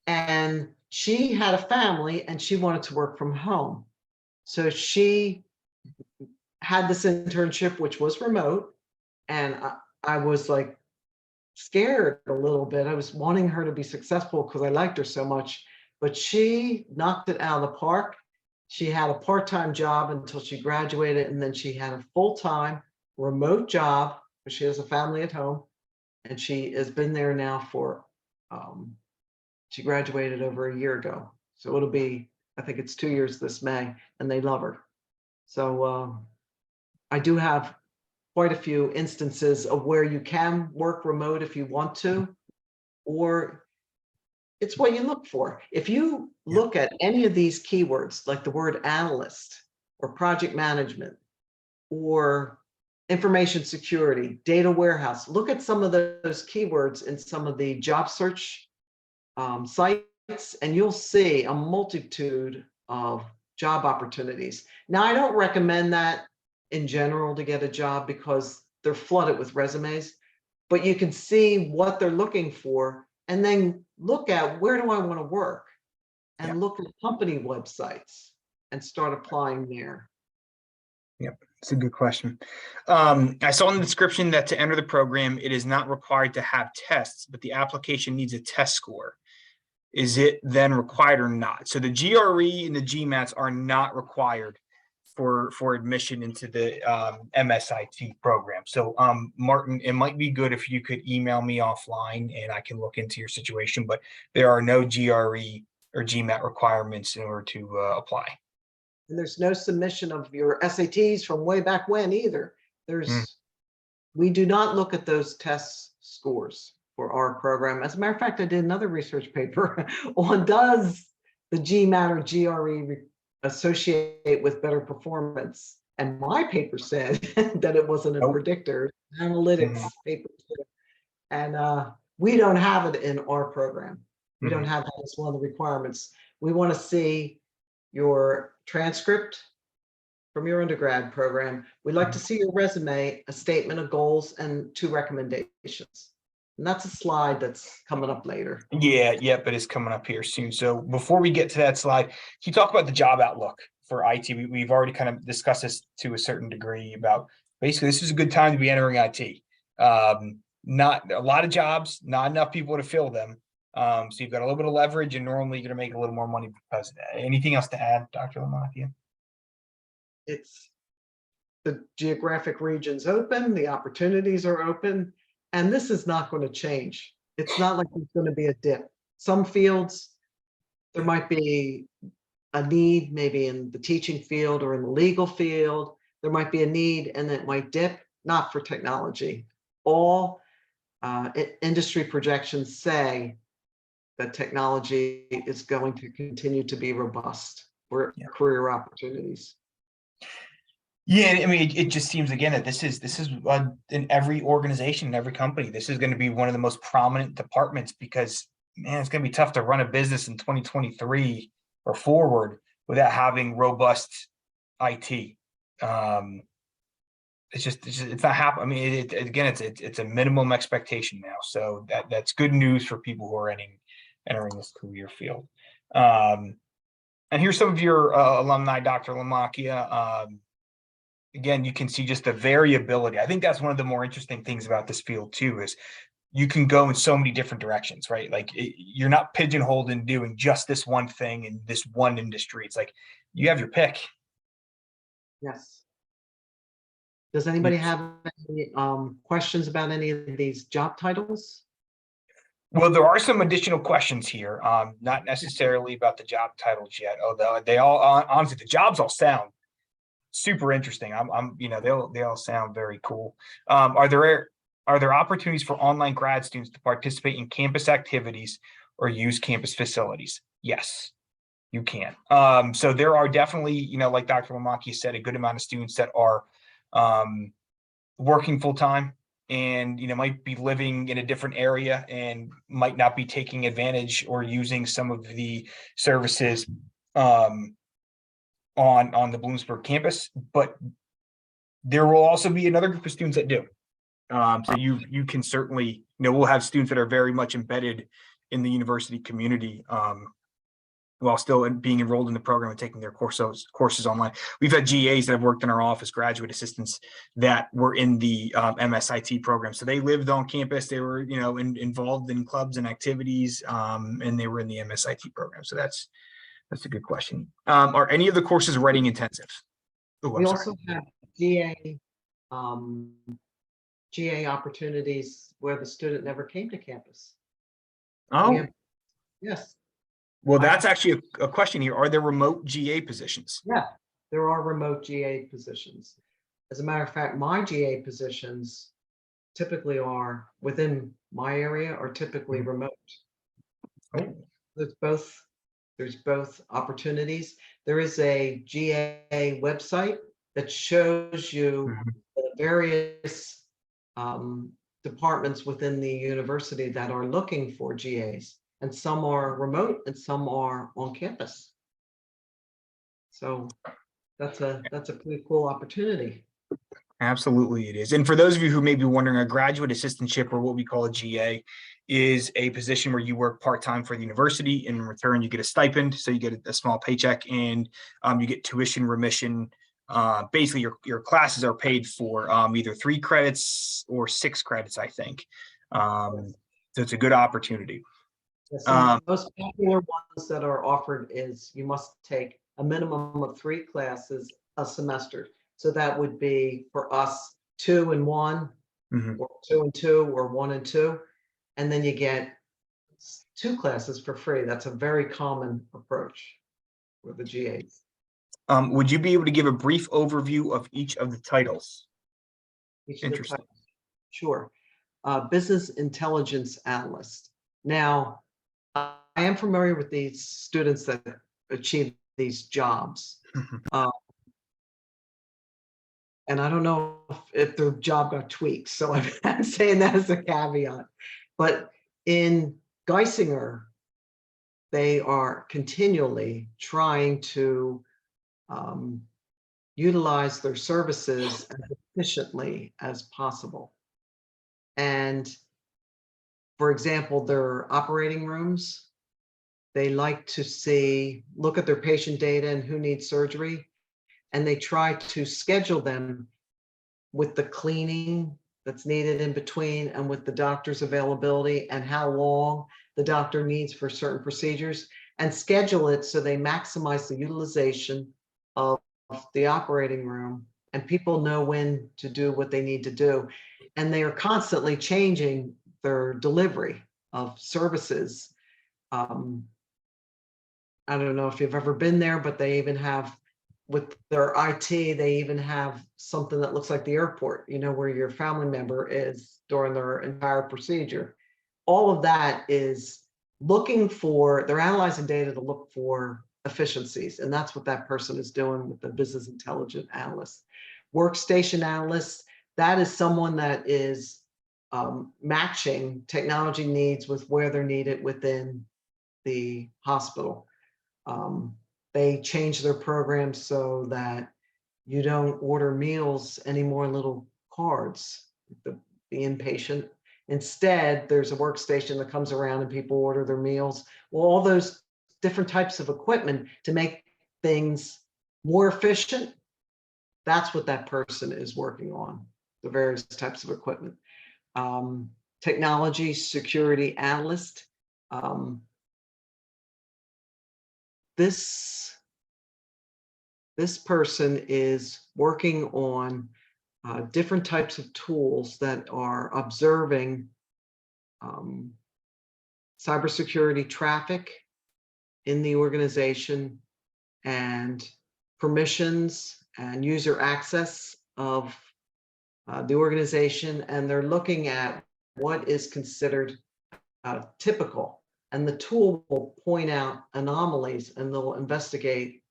And she had a family and she wanted to work from home. So she had this internship, which was remote. And I was like scared a little bit. I was wanting her to be successful because I liked her so much, but she knocked it out of the park. She had a part-time job until she graduated, and then she had a full-time remote job because she has a family at home. And she has been there now for, she graduated over a year ago. So it'll be, I think it's 2 years this May, and they love her. So I do have quite a few instances of where you can work remote if you want to, or it's what you look for. If you look at any of these keywords, like the word analyst or project management or information security, data warehouse, look at some of those keywords in some of the job search sites, and you'll see a multitude of job opportunities. Now, I don't recommend that in general to get a job because they're flooded with resumes, but you can see what they're looking for and then look at where do I want to work, and look at company websites and start applying there. Yep, it's a good question. I saw in the description that to enter the program, it is not required to have tests, but the application needs a test score. Is it then required or not? So the GRE and the GMATs are not required for admission into the MSIT program. So Martin, it might be good if you could email me offline and I can look into your situation, but there are no GRE or GMAT requirements in order to apply. And there's no submission of your SATs from way back when either. We do not look at those test scores for our program. As a matter of fact, I did another research paper on does the GMAT or GRE associate with better performance? And my paper said that it wasn't a predictor. Analytics paper. And we don't have it in our program. We don't have that as one of the requirements. We want to see your transcript from your undergrad program. We'd like to see your resume, a statement of goals, and 2 recommendations. And that's a slide that's coming up later. Yeah, but it's coming up here soon. So before we get to that slide, can you talk about the job outlook for IT? We've already kind of discussed this to a certain degree about basically this is a good time to be entering IT. Not a lot of jobs, not enough people to fill them. So you've got a little bit of leverage, and normally you're going to make a little more money because of that. Anything else to add, Dr. Lamontia? It's the geographic region's open, the opportunities are open, and this is not going to change. It's not like there's going to be a dip. Some fields, there might be a need, maybe in the teaching field or in the legal field, there might be a need and it might dip, not for technology. All industry projections say that technology is going to continue to be robust for career opportunities. Yeah, I mean, it just seems again that this is in every organization, in every company. This is going to be one of the most prominent departments because man, it's going to be tough to run a business in 2023 or forward without having robust IT. Um, it's not happening. I mean, again, it's a minimum expectation now, so that's good news for people who are entering this career field. And here's some of your alumni, Dr. Lamacchia. Again, you can see just the variability. I think that's one of the more interesting things about this field too, is you can go in so many different directions, right? Like you're not pigeonholed in doing just this one thing in this one industry. It's like you have your pick. Yes. Does anybody have any questions about any of these job titles? Well, there are some additional questions here, not necessarily about the job titles yet, although they all honestly the jobs all sound super interesting. They all sound very cool. Are there opportunities for online grad students to participate in campus activities or use campus facilities? Yes, you can. So there are definitely, like Dr. Lamacchia said, a good amount of students that are working full time and might be living in a different area and might not be taking advantage or using some of the services on the Bloomsburg campus, but there will also be another group of students that do. So you can certainly, we'll have students that are very much embedded in the university community while still being enrolled in the program and taking their courses online. We've had GAs that have worked in our office, graduate assistants that were in the MSIT program. So they lived on campus. They were, involved in clubs and activities, and they were in the MSIT program. So that's a good question. Are any of the courses writing intensive? Oh, We I'm sorry. also have GA GA opportunities where the student never came to campus. Oh, Yes. well, that's actually a question here. Are there remote GA positions? Yeah, there are remote GA positions. As a matter of fact, my GA positions typically are within my area or typically remote. Oh. There's both opportunities. There is a GA website that shows you the various departments within the university that are looking for GAs, and some are remote and some are on campus. So that's a pretty cool opportunity. Absolutely, it is. And for those of you who may be wondering, a graduate assistantship, or what we call a GA, is a position where you work part-time for the university. In return, you get a stipend, so you get a small paycheck, and you get tuition remission. Basically, your classes are paid for either 3 credits or 6 credits, I think. So it's a good opportunity. The most popular ones that are offered is you must take a minimum of 3 classes a semester. So that would be for us 2 and 1, or 2 and 2, or 1 and 2, and then you get 2 classes for free. That's a very common approach with the GAs. Would you be able to give a brief overview of each of the titles? Interesting. Sure. Business intelligence analyst. Now, I am familiar with these students that achieve these jobs. And I don't know if their job got tweaked. So I'm saying that as a caveat. But in Geisinger, they are continually trying to utilize their services as efficiently as possible. And for example, their operating rooms, they like to look at their patient data and who needs surgery, and they try to schedule them with the cleaning that's needed in between and with the doctor's availability and how long the doctor needs for certain procedures, and schedule it so they maximize the utilization of the operating room and people know when to do what they need to do. And they are constantly changing their delivery of services. I don't know if you've ever been there, but they even have, with their IT, they even have something that looks like the airport, where your family member is during their entire procedure. All of that is they're analyzing data to look for efficiencies. And that's what that person is doing with the business intelligence analyst. Workstation analyst, that is someone that is matching technology needs with where they're needed within the hospital. They change their programs so that you don't order meals anymore in little cards, the inpatient. Instead, there's a workstation that comes around and people order their meals. Well, all those different types of equipment to make things more efficient, that's what that person is working on, the various types of equipment. Technology security analyst. This person is working on different types of tools that are observing cybersecurity traffic in the organization and permissions and user access of the organization. And they're looking at what is considered typical. And the tool will point out anomalies and they'll investigate,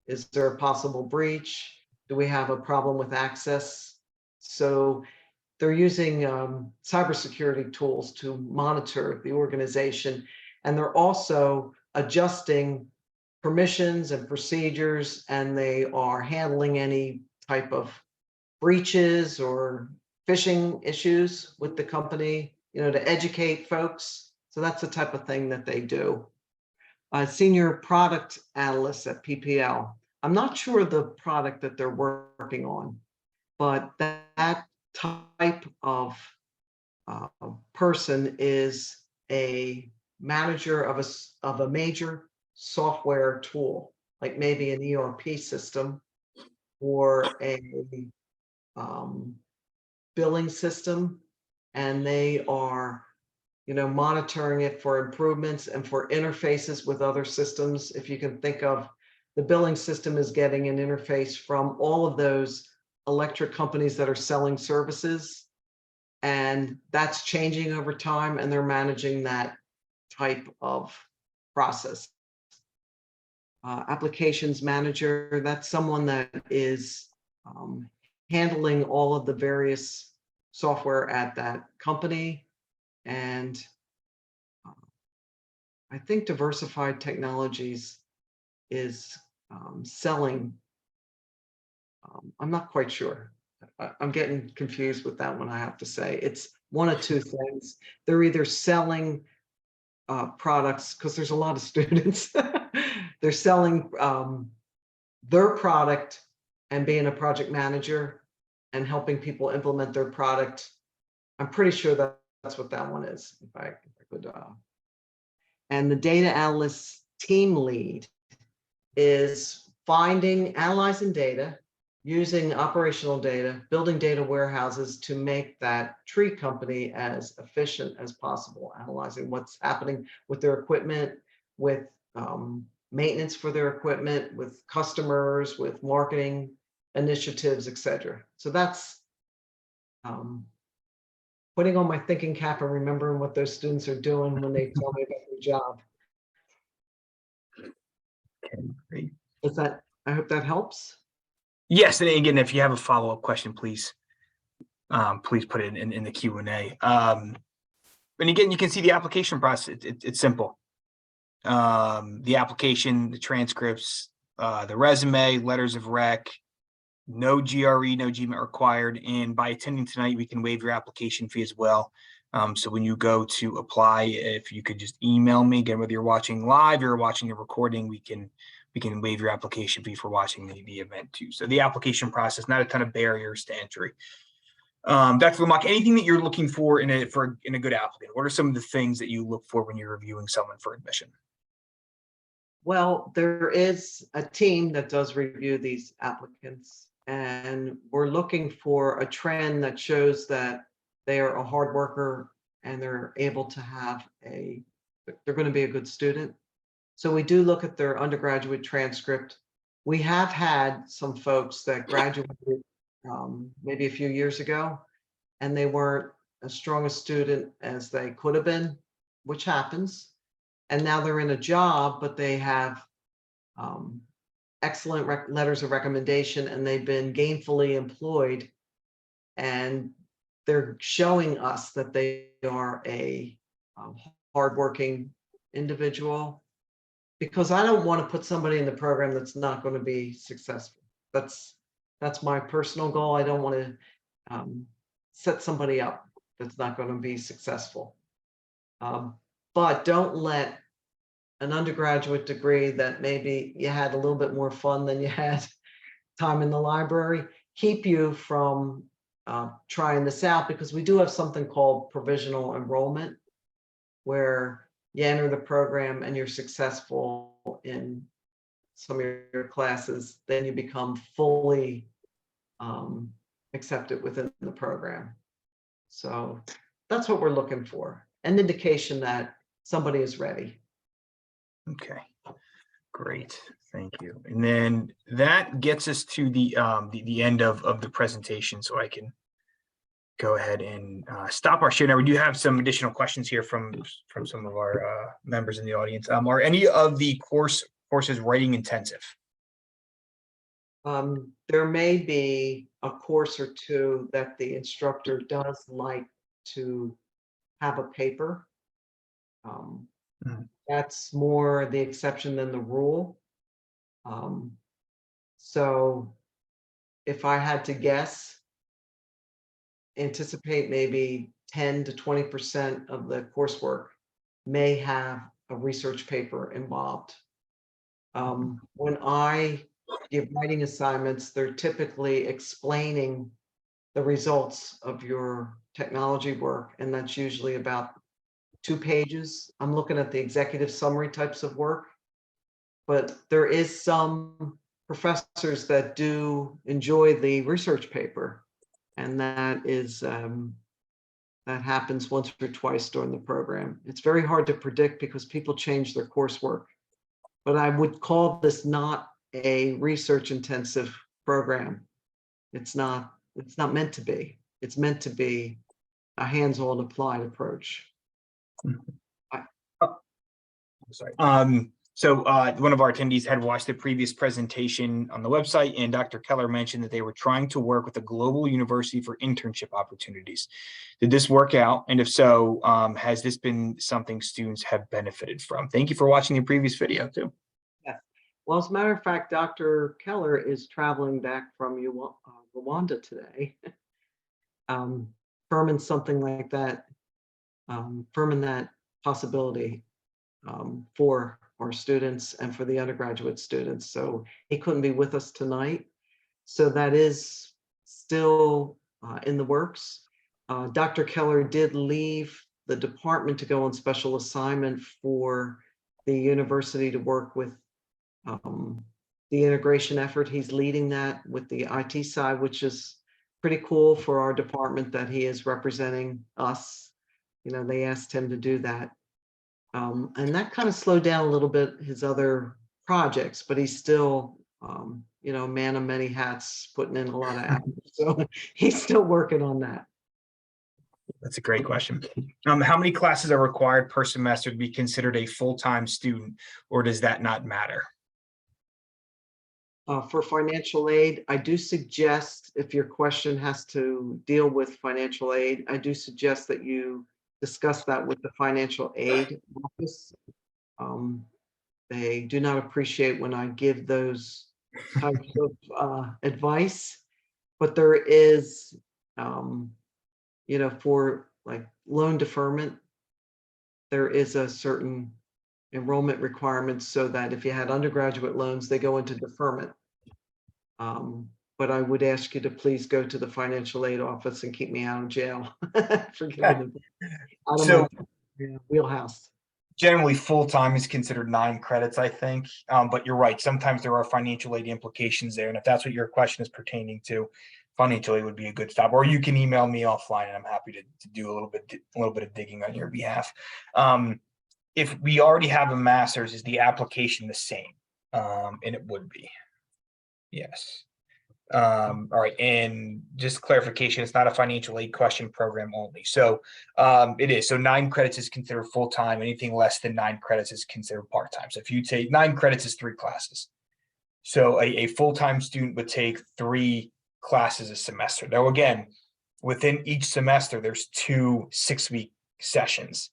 is there a possible breach? Do we have a problem with access? So they're using cybersecurity tools to monitor the organization. And they're also adjusting permissions and procedures, and they are handling any type of breaches or phishing issues with the company, to educate folks. So that's the type of thing that they do. Senior product analyst at PPL. I'm not sure the product that they're working on, but that type of person is a manager of a major software tool, like maybe an ERP system or a billing system, and they are monitoring it for improvements and for interfaces with other systems. If you can think of, the billing system is getting an interface from all of those electric companies that are selling services, and that's changing over time, and they're managing that type of process. Applications manager, that's someone that is handling all of the various software at that company. And I think Diversified Technologies is selling. I'm not quite sure. I'm getting confused with that one, I have to say. It's one of two things. They're either selling products, because there's a lot of students. They're selling their product and being a project manager and helping people implement their product. I'm pretty sure that's what that one is, if I could. And the data analyst team lead is analyzing data, using operational data, building data warehouses to make that tree company as efficient as possible, analyzing what's happening with their equipment, with maintenance for their equipment, with customers, with marketing initiatives, etc. So that's putting on my thinking cap and remembering what those students are doing when they tell me about their job. Okay, great. I hope that helps. Yes, and again, if you have a follow-up question, please put it in the Q&A. And again, you can see the application process. It's simple. The application, the transcripts, the resume, letters of rec, no GRE, no GMAT required. And by attending tonight, we can waive your application fee as well. So when you go to apply, if you could just email me, again, whether you're watching live or watching a recording, we can waive your application fee for watching the event too. So the application process, not a ton of barriers to entry. Dr. Lamarck, anything that you're looking for in a good applicant? What are some of the things that you look for when you're reviewing someone for admission? Well, there is a team that does review these applicants, and we're looking for a trend that shows that they are a hard worker and they're able to have they're going to be a good student. So we do look at their undergraduate transcript. We have had some folks that graduated maybe a few years ago, and they weren't as strong a student as they could have been, which happens. And now they're in a job, but they have excellent letters of recommendation, and they've been gainfully employed, and they're showing us that they are a hardworking individual, because I don't want to put somebody in the program that's not going to be successful. That's my personal goal. I don't want to set somebody up that's not going to be successful. But don't let an undergraduate degree that maybe you had a little bit more fun than you had time in the library keep you from trying this out, because we do have something called provisional enrollment, where you enter the program and you're successful in some of your classes, then you become fully accepted within the program. So that's what we're looking for, an indication that somebody is ready. Okay, great, thank you. And then that gets us to the end of the presentation, so I can go ahead and stop our share. Now, we do have some additional questions here from some of our members in the audience. Are any of the courses writing intensive? There may be a course or two that the instructor does like to have a paper. That's more the exception than the rule. So if I had to guess, anticipate maybe 10 to 20% of the coursework may have a research paper involved. When I give writing assignments, they're typically explaining the results of your technology work, and that's usually about 2 pages. I'm looking at the executive summary types of work, but there is some professors that do enjoy the research paper, and that is that happens once or twice during the program. It's very hard to predict because people change their coursework, but I would call this not a research intensive program. It's not meant to be. It's meant to be a hands-on applied approach. Sorry. So one of our attendees had watched the previous presentation on the website, and Dr. Keller mentioned that they were trying to work with a global university for internship opportunities. Did this work out? And if so, has this been something students have benefited from? Thank you for watching the previous video too. Yes. Well, as a matter of fact, Dr. Keller is traveling back from Rwanda today. Firming something like that, firming that possibility for our students and for the undergraduate students. So he couldn't be with us tonight. So that is still in the works. Dr. Keller did leave the department to go on special assignment for the university to work with the integration effort. He's leading that with the IT side, which is pretty cool for our department that he is representing us. You know, they asked him to do that. And that kind of slowed down a little bit his other projects, but he's still, you know, man of many hats, putting in a lot of hours. So he's still working on that. That's a great question. How many classes are required per semester to be considered a full-time student, or does that not matter? For financial aid, I do suggest, if your question has to deal with financial aid, I do suggest that you discuss that with the financial aid office. They do not appreciate when I give those types of advice, but there is, you know, for like loan deferment, there is a certain enrollment requirements so that if you had undergraduate loans, they go into deferment. But I would ask you to please go to the financial aid office and keep me out of jail for giving out of my wheelhouse. Generally, full-time is considered 9 credits, I think. But you're right. Sometimes there are financial aid implications there. And if that's what your question is pertaining to, financial aid would be a good stop. Or you can email me offline, and I'm happy to do a little bit of digging on your behalf. If we already have a master's, is the application the same? And it would be. Yes. All right, and just clarification, it's not a financial aid question program only. So it is. So 9 credits is considered full-time. Anything less than 9 credits is considered part-time. So if you take 9 credits is 3 classes. So a full-time student would take 3 classes a semester. Now, again, within each semester, there's 2 6-week sessions.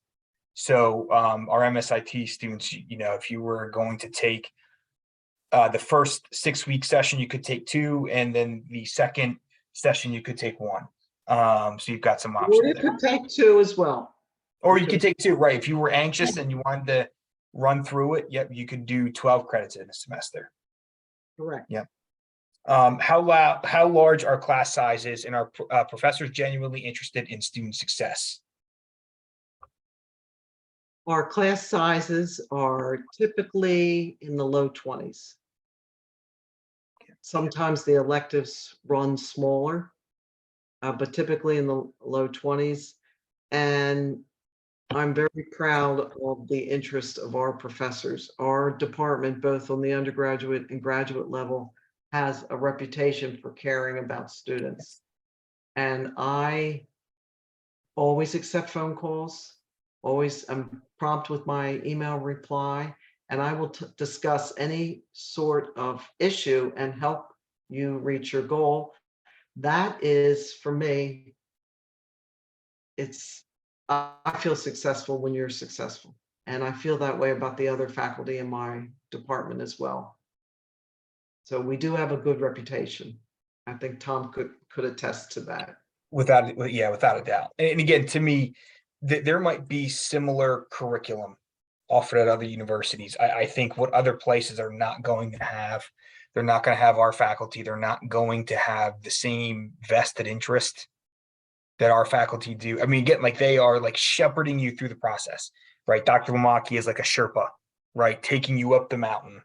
So our MSIT students, if you were going to take the first 6-week session, you could take 2, and then the second session, you could take 1. So you've got some Or options you there. could take two as well. Or you could take 2, right? If you were anxious and you wanted to run through it, yep, you could do 12 credits in a semester. Correct. Yeah. How large are class sizes, and are professors genuinely interested in student success? Our class sizes are typically in the low 20s. Sometimes the electives run smaller, but typically in the low 20s. And I'm very proud of the interest of our professors. Our department, both on the undergraduate and graduate level, has a reputation for caring about students. And I always accept phone calls, always I'm prompt with my email reply, and I will discuss any sort of issue and help you reach your goal. That is, for me, I feel successful when you're successful. And I feel that way about the other faculty in my department as well. So we do have a good reputation. I think Tom could attest to that. Without a doubt. And again, to me, there might be similar curriculum offered at other universities. I think what other places are not going to have, they're not going to have our faculty. They're not going to have the same vested interest that our faculty do. I mean, again, like they are like shepherding you through the process, right? Dr. Lamaki is like a Sherpa, right? Taking you up the mountain.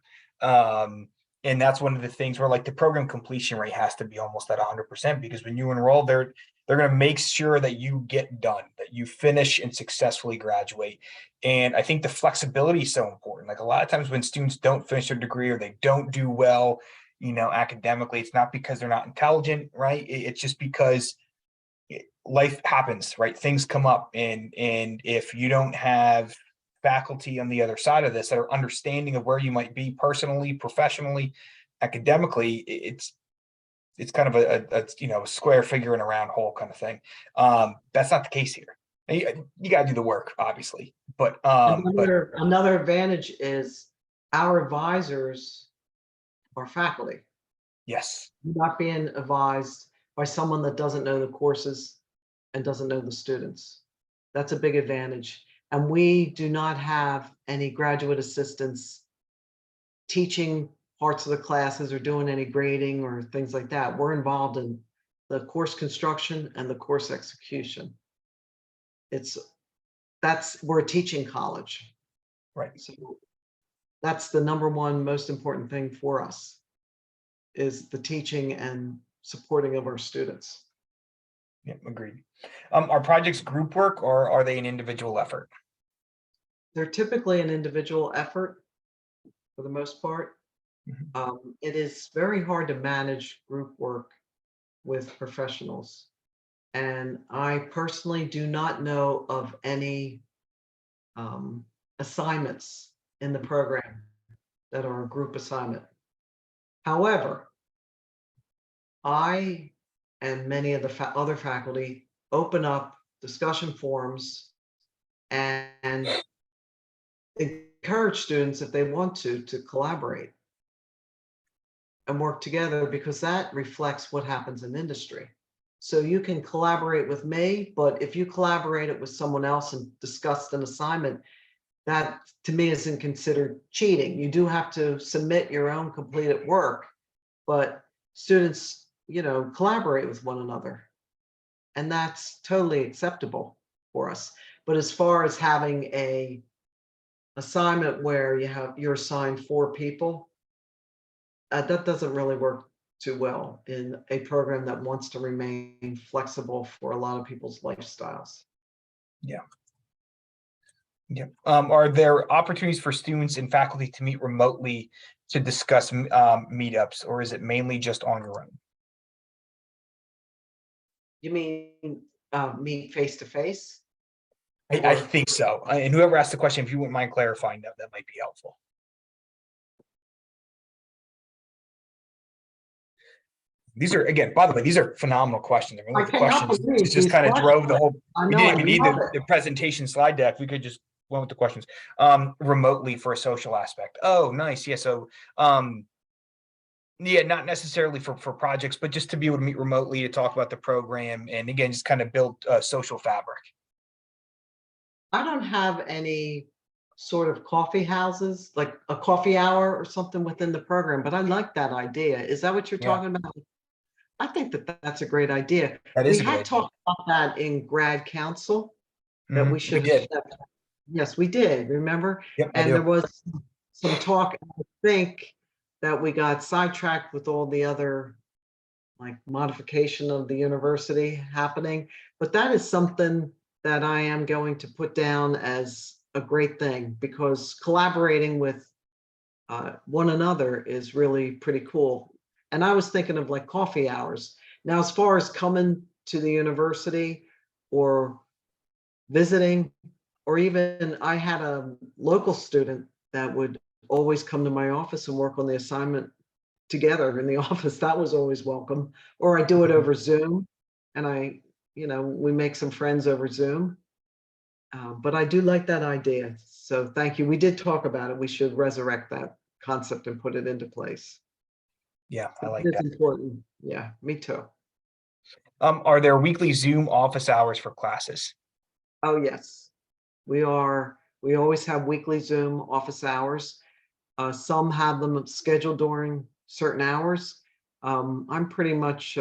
And that's one of the things where like the program completion rate has to be almost at 100%, because when you enroll, they're going to make sure that you get done, that you finish and successfully graduate. And I think the flexibility is so important. Like a lot of times when students don't finish their degree or they don't do well, academically, it's not because they're not intelligent, right? It's just because life happens, right? Things come up, and if you don't have faculty on the other side of this that are understanding of where you might be personally, professionally, academically, it's kind of a square figure in a round hole kind of thing. That's not the case here. You got to do the work, obviously, but another advantage is our advisors are faculty. Yes, Not being advised by someone that doesn't know the courses and doesn't know the students. That's a big advantage. And we do not have any graduate assistants teaching parts of the classes or doing any grading or things like that. We're involved in the course construction and the course execution. We're a teaching college. right. So that's the number one most important thing for us, is the teaching and supporting of our students. Yeah, agreed. Are projects group work, or are they an individual effort? They're typically an individual effort for the most part. It is very hard to manage group work with professionals. And I personally do not know of any assignments in the program that are a group assignment. However, I and many of the other faculty open up discussion forums and encourage students, if they want to collaborate and work together, because that reflects what happens in industry. So you can collaborate with me, but if you collaborated with someone else and discussed an assignment, that to me isn't considered cheating. You do have to submit your own completed work, but students, collaborate with one another. And that's totally acceptable for us. But as far as having a assignment where you're assigned 4 people, that doesn't really work too well in a program that wants to remain flexible for a lot of people's lifestyles. Yeah. Yeah. Are there opportunities for students and faculty to meet remotely to discuss meetups, or is it mainly just on your own? You mean meet face to face? I think so. And whoever asked the question, if you wouldn't mind clarifying that might be helpful. These are, again, by the way, these are phenomenal questions. I mean, I look, the cannot questions believe just these kind of drove the questions. whole, I we know, didn't I even need love the it. presentation slide deck. We could just went with the questions. Remotely for a social aspect. Oh, nice. Yeah. So, yeah, not necessarily for projects, but just to be able to meet remotely to talk about the program and again, just kind of build a social fabric. I don't have any sort of coffee houses, like a coffee hour or something within the program, but I like that idea. Is that what you're Yeah, talking about? I think that that's a great idea. that We is a good had idea. talked about that in grad council, that we We should did. have. Yes, we did, remember? Yep, I And there do. was some talk, I think, that we got sidetracked with all the other like modification of the university happening. But that is something that I am going to put down as a great thing, because collaborating with one another is really pretty cool. And I was thinking of like coffee hours. Now, as far as coming to the university or visiting, or even I had a local student that would always come to my office and work on the assignment together in the office. That was always welcome. Or I do it Mhm. over Zoom, and we make some friends over Zoom. But I do like that idea. So thank you. We did talk about it. We should resurrect that concept and put it into place. Yeah, I like It's that. important. Yeah, me too. Are there weekly Zoom office hours for classes? Oh, yes. We always have weekly Zoom office hours. Some have them scheduled during certain hours. I'm pretty much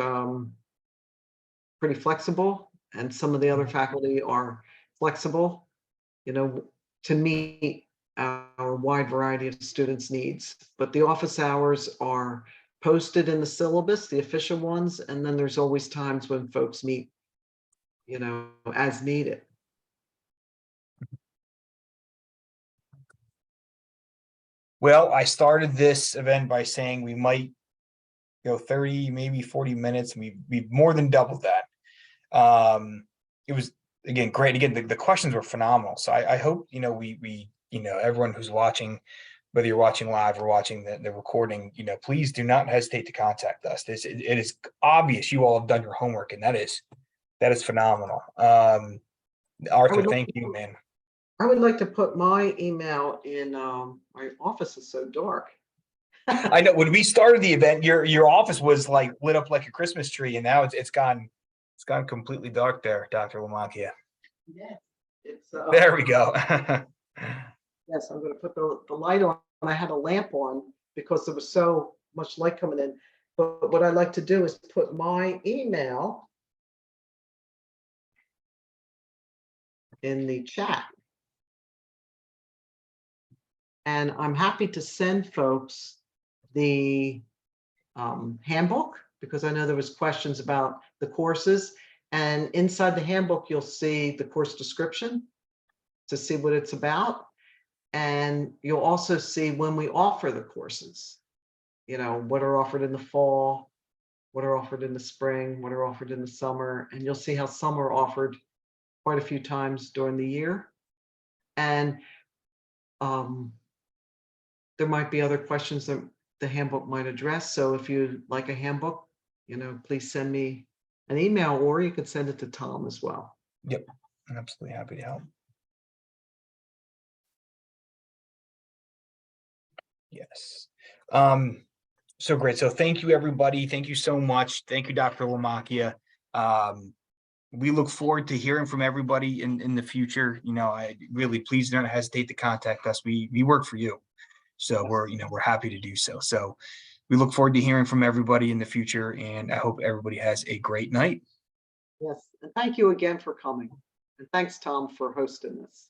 pretty flexible, and some of the other Mhm. faculty are flexible, you know, to meet our wide variety of students' needs. But the office hours are posted in the syllabus, the official ones, and then there's always times when folks meet, as needed. Well, I started this event by saying we might go 30, maybe 40 minutes. We've more than doubled that. It was again great. Again, the questions were phenomenal. So I hope we everyone who's watching, whether you're watching live or watching the recording, please do not hesitate to contact us. It is obvious you all have done your homework, and that is phenomenal. I Arthur, would like thank to you, put, man. I would like to put my email in, my office is so dark. I know when we started the event, your office was like lit up like a Christmas tree, and now it's gone completely dark there, Dr. Lamacchia. Yeah, it's There we go. yes, I'm gonna put the light on. I had a lamp on because there was so much light coming in. But what I like to do is put my email in the chat. And I'm happy to send folks the handbook, because I know there was questions about the courses. And inside the handbook, you'll see the course description to see what it's about. And you'll also see when we offer the courses, what are offered in the fall, what are offered in the spring, what are offered in the summer. And you'll see how some are offered quite a few times during the year. And there might be other questions that the handbook might address. So if you like a handbook, please send me an email, or you could send it to Tom as well. Yep, I'm absolutely happy to help. Yes. So great. So thank you, everybody. Thank you so much. Thank you, Dr. Lamacchia. We look forward to hearing from everybody in the future. I really, please don't hesitate to contact us. We work for you. So we're happy to do so. So we look forward to hearing from everybody in the future, and I hope everybody has a great night. Yes, and thank you again for coming. And thanks, Tom, for hosting this.